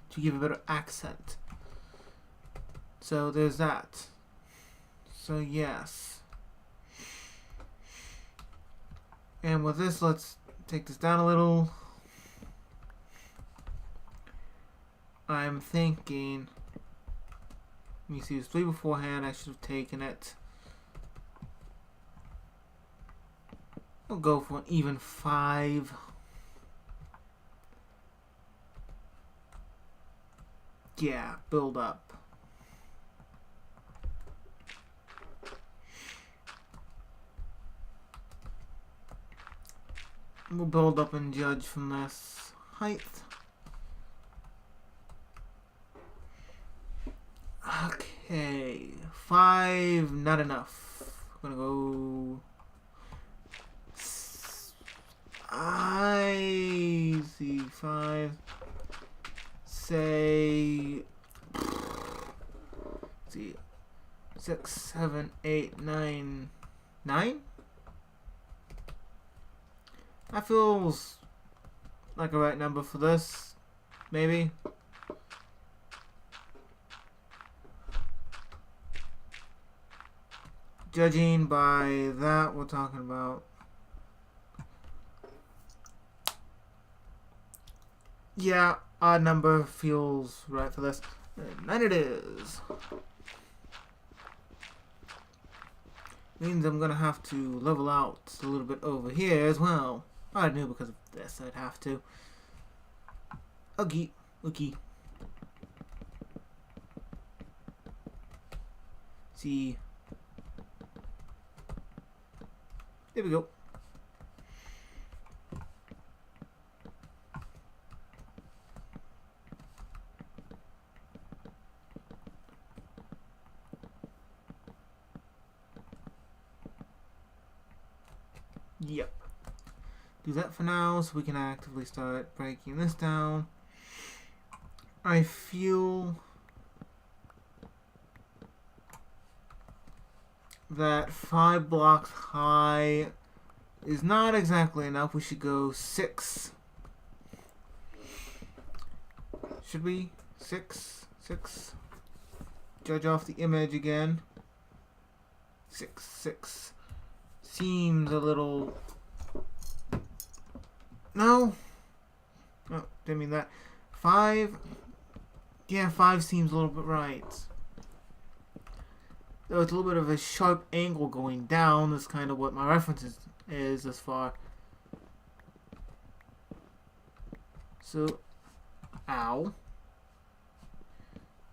to give a better accent. So there's that. So yes. And with this, let's take this down a little. I'm thinking, let me see, it was 3 beforehand, I should have taken it. We'll go for an even 5. Yeah, build up. We'll build up and judge from this height. Okay, 5, not enough. I'm gonna go. I see 5, say, let's see, 6, 7, 8, 9, 9? That feels like a right number for this, maybe. Judging by that, we're talking about, yeah, odd number feels right for this. 9 it is. Means I'm gonna have to level out a little bit over here as well. I knew because of this I'd have to. Okay, okay. See. There we go. Yep. Do that for now so we can actively start breaking this down. I feel that 5 blocks high is not exactly enough. We should go 6. Should we? 6? 6. Judge off the image again. 6, 6. Seems a little... No. No, didn't mean that. 5. Yeah, 5 seems a little bit right. Though it's a little bit of a sharp angle going down. That's kind of what my reference is as far. So, ow.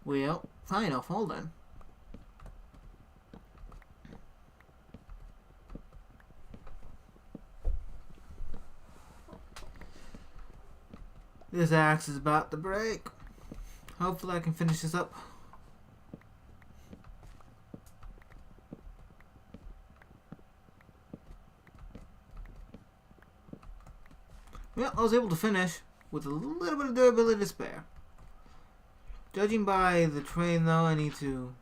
Well, fine, I'll fall then. This axe is about to break. Hopefully I can finish this up. Well, I was able to finish with a little bit of durability to spare. Judging by the train though, I need to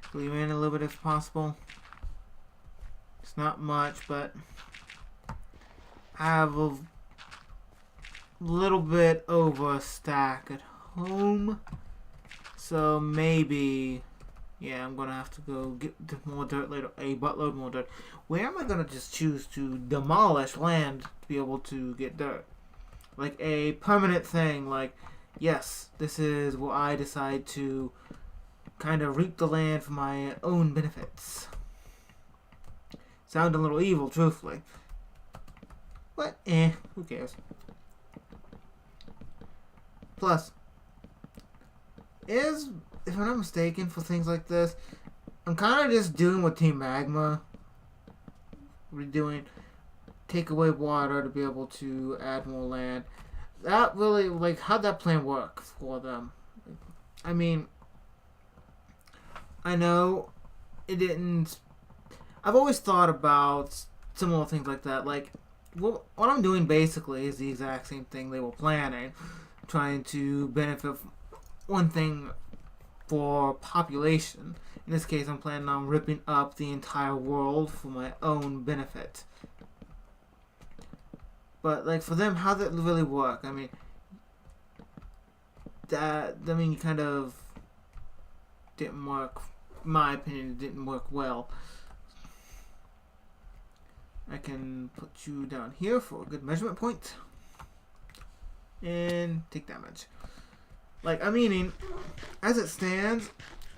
clear in a little bit if possible. It's not much, but I have a little bit over a stack at home. So maybe, yeah, I'm going to have to go get more dirt later, a buttload more dirt. Where am I going to just choose to demolish land to be able to get dirt? Like a permanent thing, like, yes, this is where I decide to kind of reap the land for my own benefits. Sound a little evil, truthfully. But, who cares? Plus, if I'm not mistaken for things like this, I'm kind of just doing what Team Magma redoing. Take away water to be able to add more land. That really, like, how'd that plan work for them? I mean, I know it didn't. I've always thought about similar things like that. Like, what I'm doing basically is the exact same thing they were planning. Trying to benefit one thing for population. In this case, I'm planning on ripping up the entire world for my own benefit. But like for them, how does that really work? I mean, you kind of didn't work. In my opinion, it didn't work well. I can put you down here for a good measurement point. And take damage. Like, I mean, as it stands,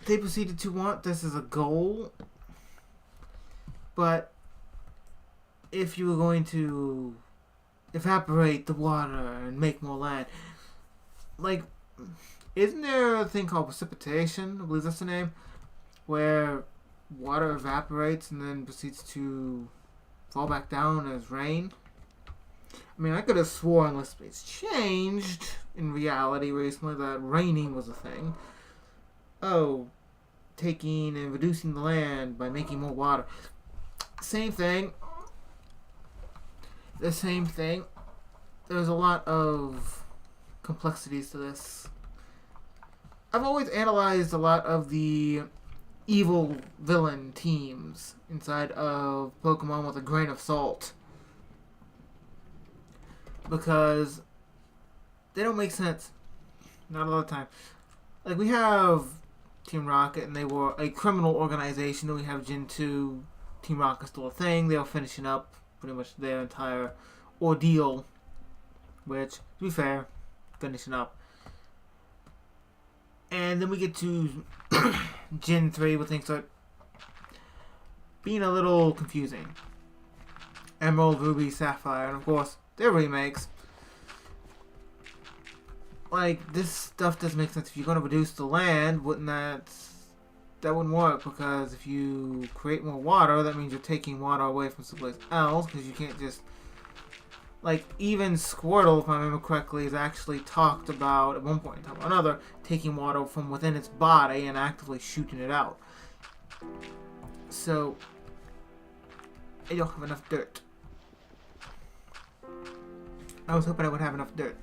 they proceeded to want this as a goal. But if you were going to evaporate the water and make more land, like, isn't there a thing called precipitation? I believe that's the name, where water evaporates and then proceeds to fall back down as rain. I mean, I could have sworn unless it's changed in reality recently that raining was a thing. Oh, taking and reducing the land by making more water. Same thing. The same thing. There's a lot of complexities to this. I've always analyzed a lot of the evil villain teams inside of Pokemon with a grain of salt. Because they don't make sense. Not a lot of time. Like, we have Team Rocket, and they were a criminal organization. Then we have Gen 2. Team Rocket's still a thing. They were finishing up pretty much their entire ordeal. Which, to be fair, finishing up. And then we get to Gen 3, where things start being a little confusing. Emerald, Ruby, Sapphire, and of course, they're remakes. Like, this stuff doesn't make sense. If you're going to reduce the land, that wouldn't work, because if you create more water, that means you're taking water away from someplace else, because you can't just... Like, even Squirtle, if I remember correctly, is actually talked about, at one point in time or another, taking water from within its body and actively shooting it out. So, I don't have enough dirt. I was hoping I would have enough dirt.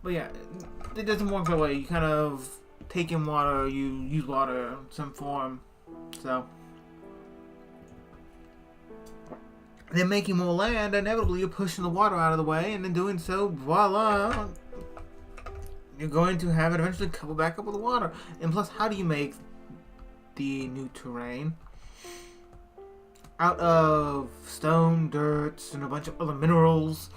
But yeah, it doesn't work that way. You kind of take in water, you use water in some form. So, then making more land, inevitably you're pushing the water out of the way, and in doing so, voila, you're going to have it eventually cover back up with water. And plus, how do you make the new terrain? Out of stone, dirt, and a bunch of other minerals.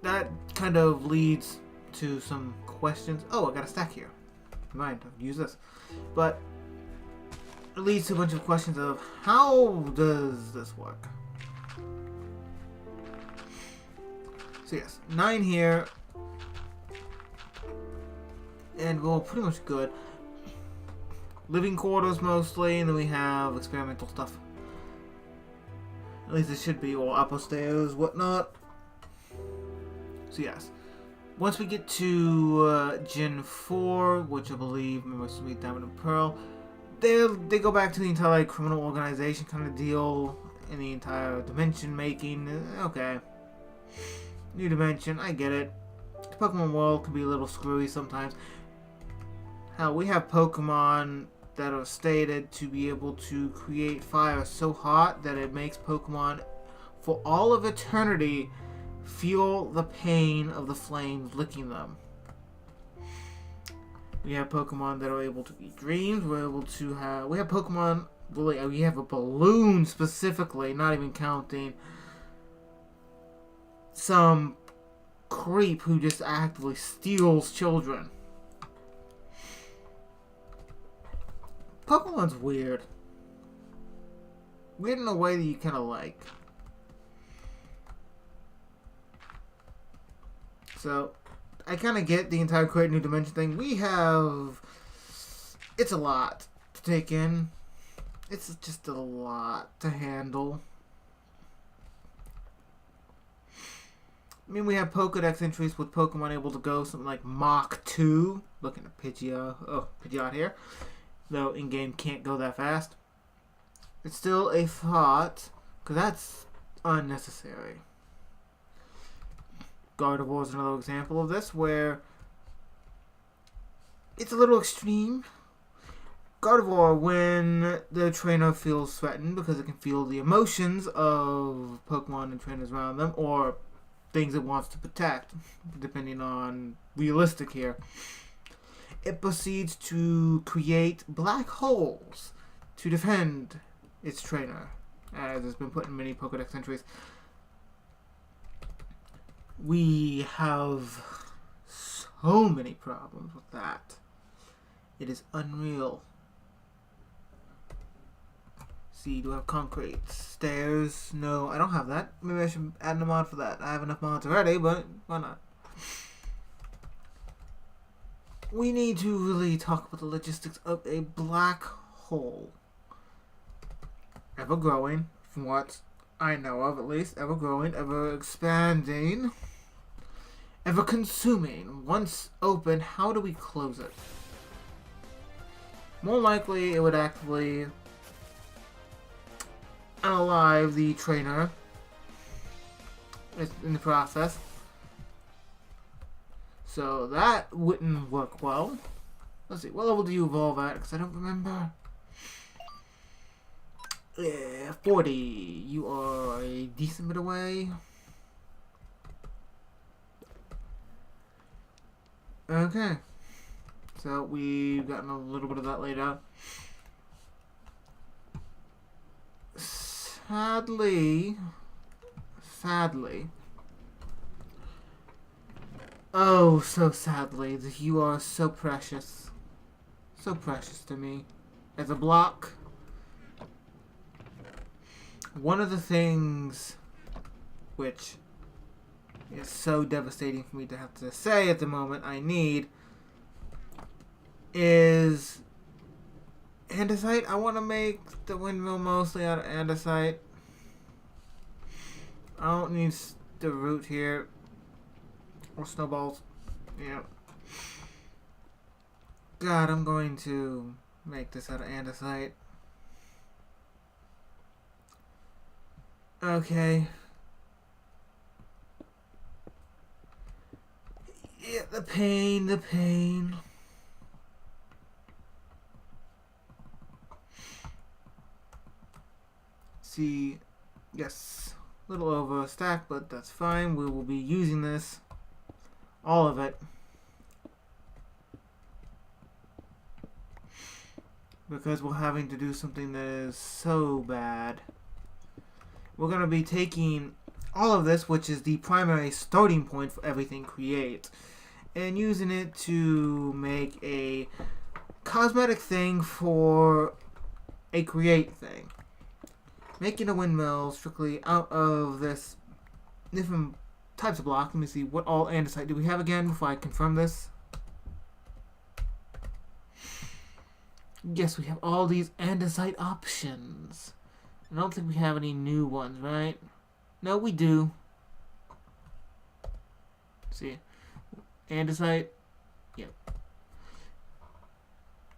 That kind of leads to some questions. Oh, I got a stack here. Mind, I'll use this. But it leads to a bunch of questions of how does this work? So yes, 9 here. And we're pretty much good. Living quarters mostly, and then we have experimental stuff. At least it should be, or upper stairs, whatnot. So yes, once we get to Gen 4, which I believe must be Diamond and Pearl, they go back to the entire criminal organization kind of deal, in the entire dimension making. Okay, new dimension, I get it. The Pokemon world can be a little screwy sometimes. Hell, we have Pokemon that are stated to be able to create fire so hot that it makes Pokemon, for all of eternity, feel the pain of the flames licking them. We have Pokemon that are able to eat dreams. We have Pokemon, we have a balloon specifically, not even counting some creep who just actively steals children. Pokemon's weird. Weird in a way that you kind of like. So, I kind of get the entire create new dimension thing. It's a lot to take in. It's just a lot to handle. I mean, we have Pokedex entries with Pokemon able to go something like Mach 2. Looking at Pidgeot here. Though in-game can't go that fast. It's still a thought, because that's unnecessary. Gardevoir is another example of this, where it's a little extreme. Gardevoir, when the trainer feels threatened, because it can feel the emotions of Pokemon and trainers around them, or things it wants to protect, depending on realistic here, it proceeds to create black holes to defend its trainer, as has been put in many Pokedex entries. We have so many problems with that. It is unreal. See, do I have concrete? Stairs? No, I don't have that. Maybe I should add a mod for that. I have enough mods already, but why not? We need to really talk about the logistics of a black hole. Ever growing, from what I know of at least. Ever growing, ever expanding, ever consuming. Once open, how do we close it? More likely, it would actively unalive the trainer It's in the process. So that wouldn't work well. Let's see, what level do you evolve at? Because I don't remember. Yeah, 40. You are a decent bit away. Okay. So we've gotten a little bit of that laid out. Sadly, oh, so sadly, that you are so precious. So precious to me. As a block, one of the things which is so devastating for me to have to say at the moment I need is andesite. I want to make the windmill mostly out of andesite. I don't need the root here. Or snowballs. Yeah. God, I'm going to make this out of andesite. Okay. Yeah, the pain. See, yes, a little over a stack, but that's fine. We will be using this, all of it, because we're having to do something that is so bad. We're going to be taking all of this, which is the primary starting point for everything create, and using it to make a cosmetic thing for a create thing. Making a windmill strictly out of this different types of blocks. Let me see, what all andesite do we have again before I confirm this? Yes, we have all these andesite options. I don't think we have any new ones, right? No, we do. See, andesite. Yep.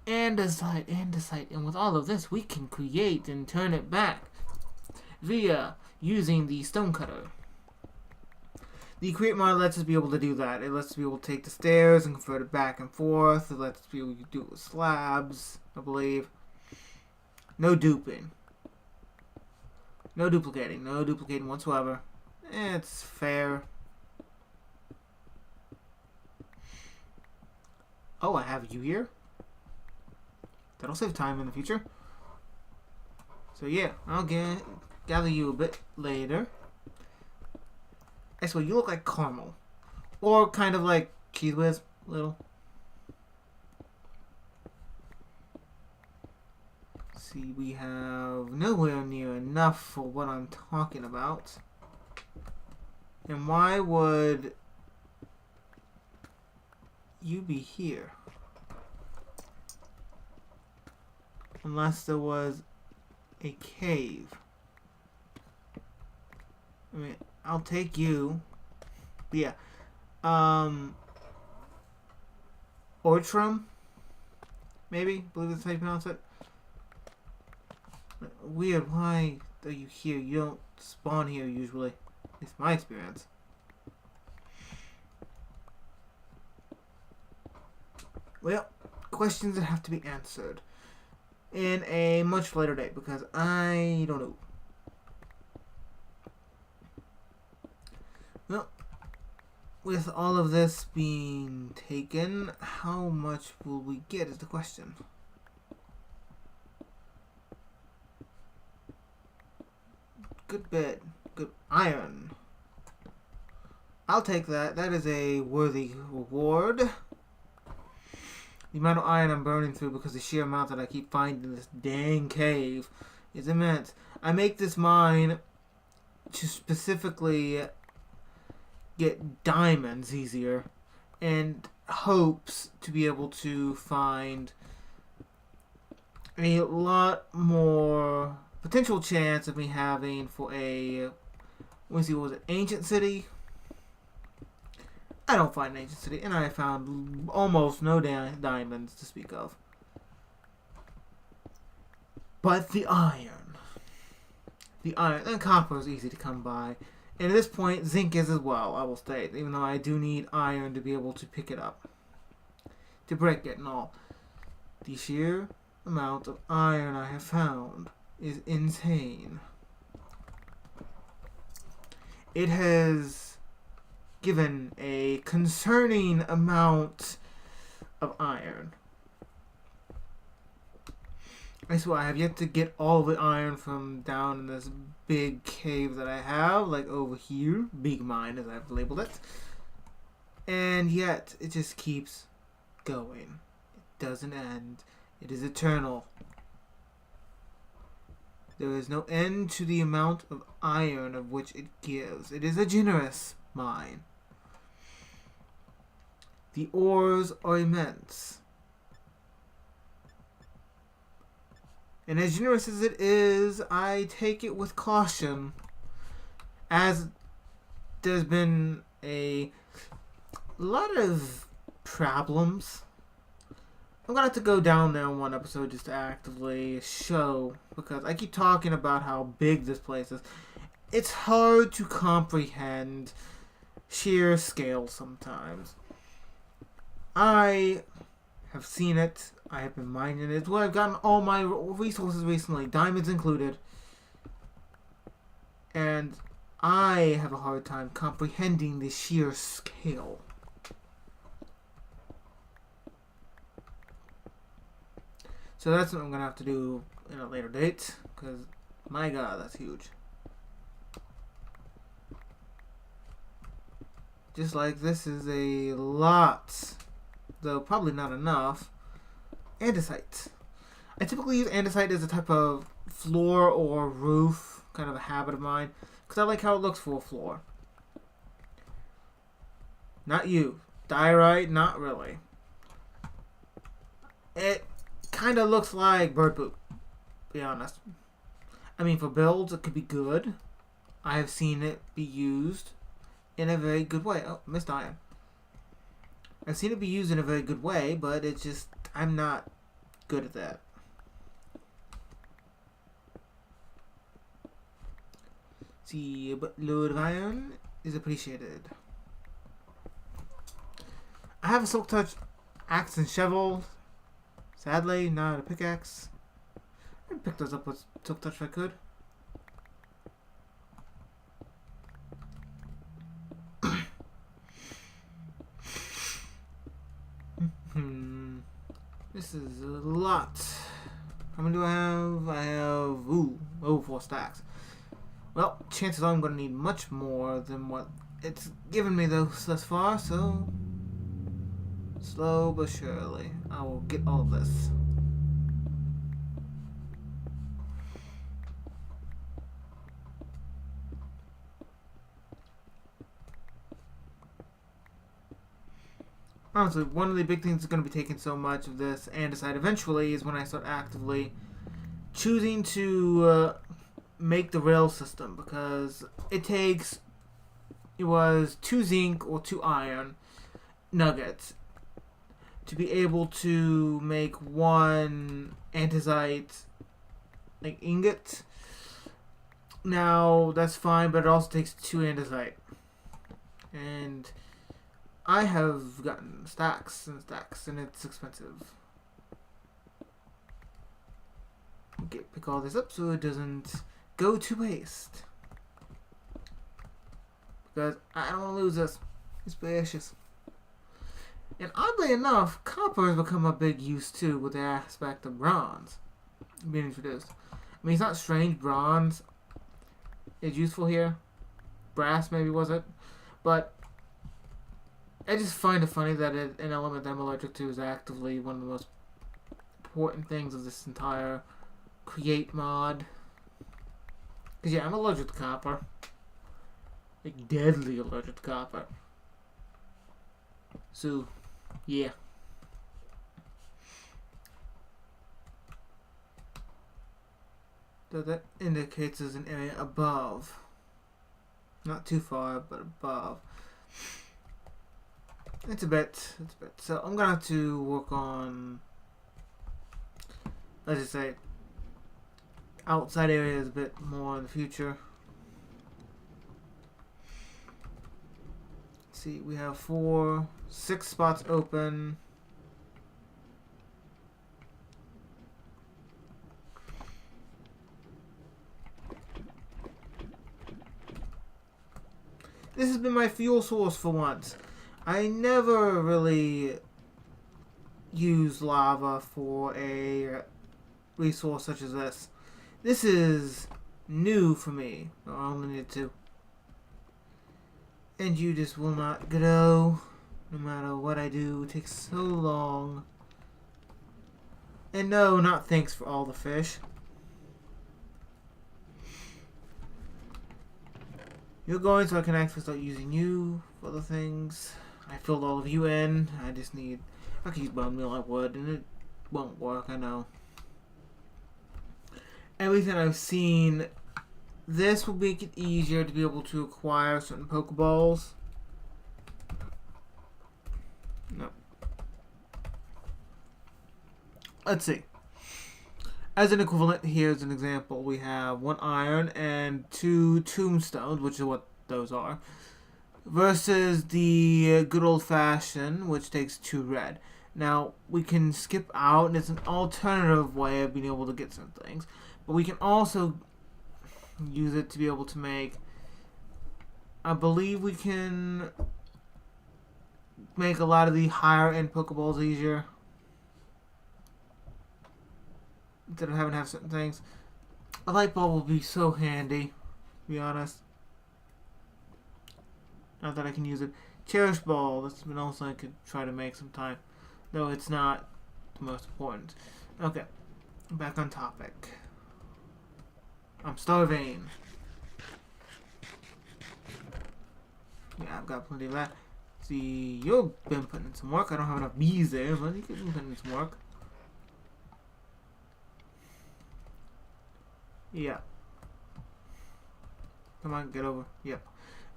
Andesite. And with all of this, we can create and turn it back via using the stone cutter. The create mod lets us be able to do that. It lets us be able to take the stairs and convert it back and forth. It lets us be able to do it with slabs, I believe. No duping. No duplicating whatsoever. It's fair. Oh, I have you here. That'll save time in the future. So yeah, I'll gather you a bit later. Actually, you look like caramel. Or kind of like Cheese Whiz, little. See, we have nowhere near enough for what I'm talking about. And why would you be here? Unless there was a cave. I mean, I'll take you. Yeah. Ortrum? Maybe? I believe that's how you pronounce it. Weird, why are you here? You don't spawn here usually. At least my experience. Well, questions that have to be answered in a much later date because I don't know. Well, with all of this being taken, how much will we get is the question. Good bit. Good iron. I'll take that. That is a worthy reward. The amount of iron I'm burning through because the sheer amount that I keep finding in this dang cave is immense. I make this mine to specifically get diamonds easier and hopes to be able to find a lot more potential chance of me having for a, let's see, what was it, ancient city? I don't find an ancient city, and I found almost no diamonds to speak of. But the iron and copper is easy to come by, And at this point, zinc is as well, I will state, even though I do need iron to be able to pick it up. To break it and all. The sheer amount of iron I have found is insane. It has given a concerning amount of iron. I swear I have yet to get all the iron from down in this big cave that I have, like over here, big mine as I've labeled it. And yet it just keeps going. It doesn't end. It is eternal. There is no end to the amount of iron of which it gives. It is a generous mine. The ores are immense. And as generous as it is, I take it with caution, as there's been a lot of problems. I'm gonna have to go down there in one episode just to actively show, because I keep talking about how big this place is. It's hard to comprehend sheer scale sometimes. I have seen it. I have been mining it. It's where I've gotten all my resources recently, diamonds included. And I have a hard time comprehending the sheer scale. So that's what I'm going to have to do in a later date, because my god, that's huge. Just like this is a lot, though probably not enough, andesite. I typically use andesite as a type of floor or roof, kind of a habit of mine, because I like how it looks for a floor. Not you. Diorite, not really. It kind of looks like bird poop, to be honest. I mean, for builds, it could be good. I have seen it be used in a very good way. Oh, missed iron. I've seen it be used in a very good way, but it's just, I'm not good at that. See, but load of iron is appreciated. I have a silk touch axe and shovel. Sadly, not a pickaxe. I'd pick those up with silk touch if I could. This is a lot. How many do I have? I have, 4 stacks. Well, chances are I'm going to need much more than what it's given me thus far, so slow but surely I will get all of this. Honestly, one of the big things that's going to be taking so much of this andesite eventually is when I start actively choosing to make the rail system, because it was 2 zinc or 2 iron nuggets to be able to make 1 andesite like ingot. Now that's fine, but it also takes 2 andesite, and I have gotten stacks and stacks, and it's expensive. Pick all this up so it doesn't go to waste, because I don't want to lose this. It's precious. And oddly enough, copper has become a big use too, with the aspect of bronze being introduced. I mean, it's not strange. Bronze is useful here. Brass maybe was it, but I just find it funny that an element that I'm allergic to is actively one of the most important things of this entire create mod. Because yeah, I'm allergic to copper. Like, deadly allergic to copper. So, yeah. So that indicates there's an area above. Not too far, but above. It's a bit. So I'm gonna have to work on, let's just say, outside areas a bit more in the future. see, we have 6 spots open. This has been my fuel source for once. I never really use lava for a resource such as this. This is new for me. I only need 2. And you just will not grow. No matter what I do, it takes so long. And no, not thanks for all the fish. You're going so I can actually start using you for other things. I filled all of you in. I just need... I could use bone meal, I would, and it won't work, I know. Everything I've seen, this will make it easier to be able to acquire certain Pokeballs. No. Let's see. As an equivalent, here's an example. We have 1 iron and 2 tombstones, which is what those are, versus the good old-fashioned, which takes 2 red. Now, we can skip out, and it's an alternative way of being able to get some things. But we can also use it to be able to make... I believe we can make a lot of the higher-end Pokeballs easier. Instead of having to have certain things. A light bulb will be so handy, to be honest. Not that I can use it. Cherish ball, that's something else I could try to make sometime. Though it's not the most important. Okay, back on topic. I'm starving. Yeah, I've got plenty of that. See, you've been putting in some work. I don't have enough bees there, but you could be putting in some work. Yeah. Come on, get over. Yep.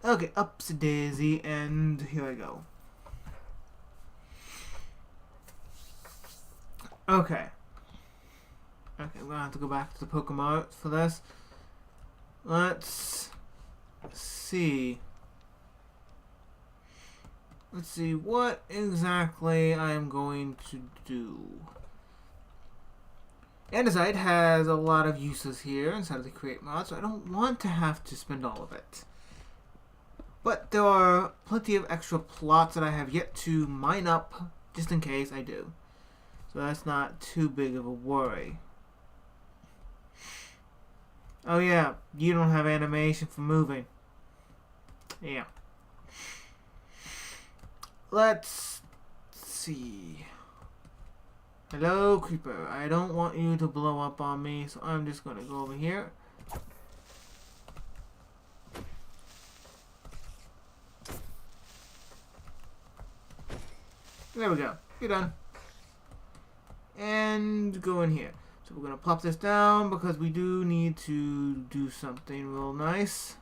Okay, ups a daisy, and here I go. Okay. Okay, we're gonna have to go back to the Pokemon for this. Let's see. Let's see what exactly I am going to do. Andesite has a lot of uses here inside of the create mod, so I don't want to have to spend all of it. But there are plenty of extra plots that I have yet to mine up, just in case I do. So that's not too big of a worry. Oh yeah, you don't have animation for moving. Yeah. Let's see. Hello, creeper. I don't want you to blow up on me, so I'm just going to go over here. There we go. You're done. And go in here. So we're going to plop this down because we do need to do something real nice.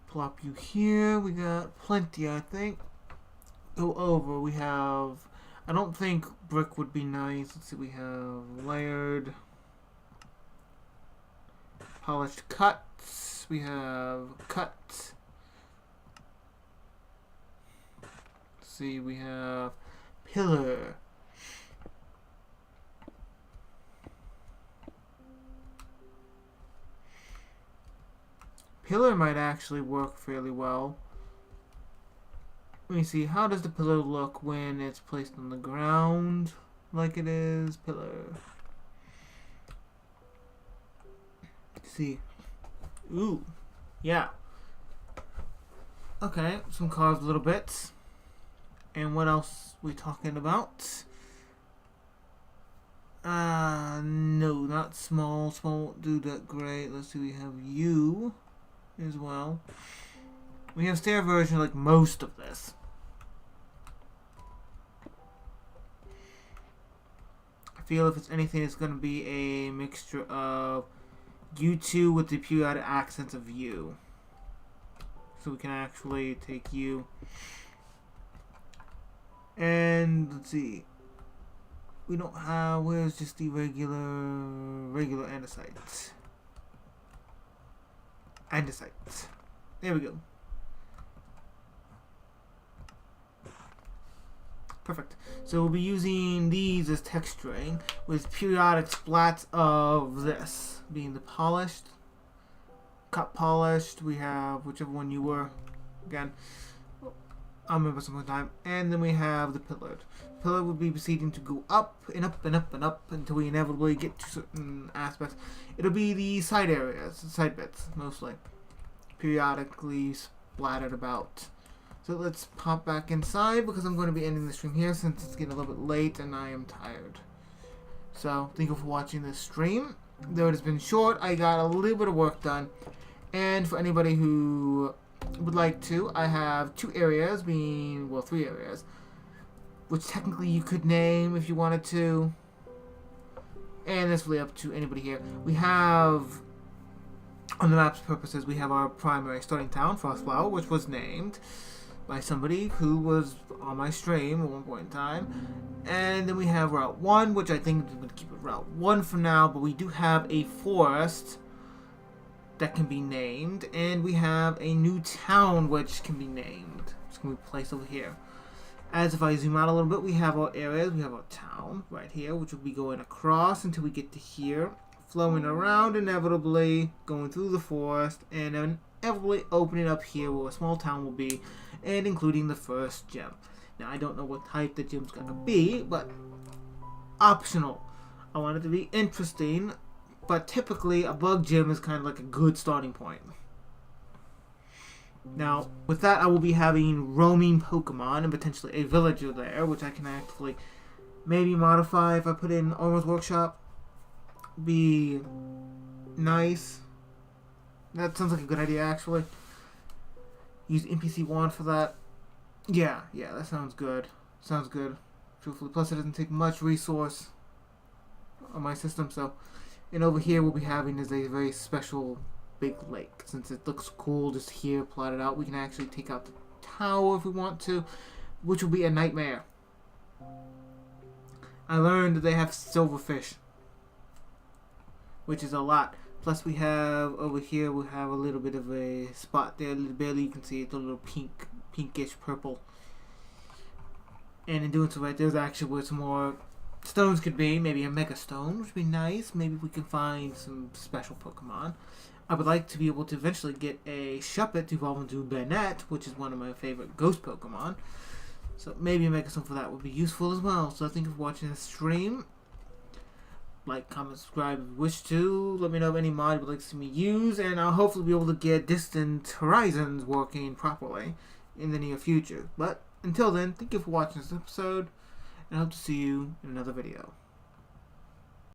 Plop you here. We got plenty, I think. Go over. We have... I don't think brick would be nice. Let's see, we have layered, polished cuts. We have cut. Let's see, we have pillar. Pillar might actually work fairly well. Let me see, how does the pillar look when it's placed on the ground like it is? Pillar. Let's see. Ooh. Yeah. Okay, some carved little bits. And what else we talking about? No, not small. Small won't do that great. Let's see, we have you as well. We have stair version like most of this. I feel if it's anything, it's going to be a mixture of you two with the periodic accents of you. So we can actually take you. And let's see. We don't have, where's just the regular andesite? Andesite. There we go. Perfect. So we'll be using these as texturing with periodic splats of this being the polished, cut polished. We have whichever one you were. Again, I'll remember some time. And then we have the pillared. Pillar will be proceeding to go up and up and up and up until we inevitably get to certain aspects. It'll be the side areas, side bits mostly, periodically splattered about. So let's pop back inside because I'm going to be ending the stream here since it's getting a little bit late and I am tired. So thank you for watching this stream. Though it has been short, I got a little bit of work done. And for anybody who would like to, I have 2 areas, being, well, 3 areas, which technically you could name if you wanted to. And that's really up to anybody here. We have, on the map's purposes, we have our primary starting town, Frostflower, which was named by somebody who was on my stream at one point in time. And then we have Route 1, which I think I'm going to keep it Route 1 for now, but we do have a forest that can be named, and we have a new town which can be named. It's going to be placed over here. As if I zoom out a little bit, we have our areas, we have our town right here, which will be going across until we get to here, flowing around inevitably, going through the forest, and then inevitably opening up here where a small town will be, and including the first gem. Now, I don't know what type the gem's going to be, but optional. I want it to be interesting, but typically a bug gem is kind of like a good starting point. Now, with that, I will be having roaming Pokemon and potentially a villager there, which I can actually maybe modify if I put in Armor's Workshop. Be nice. That sounds like a good idea, actually. Use NPC wand for that. Yeah, that sounds good. Sounds good. Truthfully, plus it doesn't take much resource on my system, so. And over here, we'll be having is a very special big lake. Since it looks cool just here plotted out, we can actually take out the tower if we want to, which will be a nightmare. I learned that they have silverfish, which is a lot. Plus we have over here, we have a little bit of a spot there, barely you can see it's a little pinkish purple. And in doing so right there's actually where some more stones could be, maybe a mega stone, which would be nice. Maybe we can find some special Pokemon. I would like to be able to eventually get a Shuppet to evolve into Banette, which is one of my favorite ghost Pokemon. So maybe a mega stone for that would be useful as well. So thank you for watching this stream. Like, comment, subscribe if you wish to. Let me know of any mod you would like to see me use, and I'll hopefully be able to get Distant Horizons working properly in the near future. But until then, thank you for watching this episode, and I hope to see you in another video.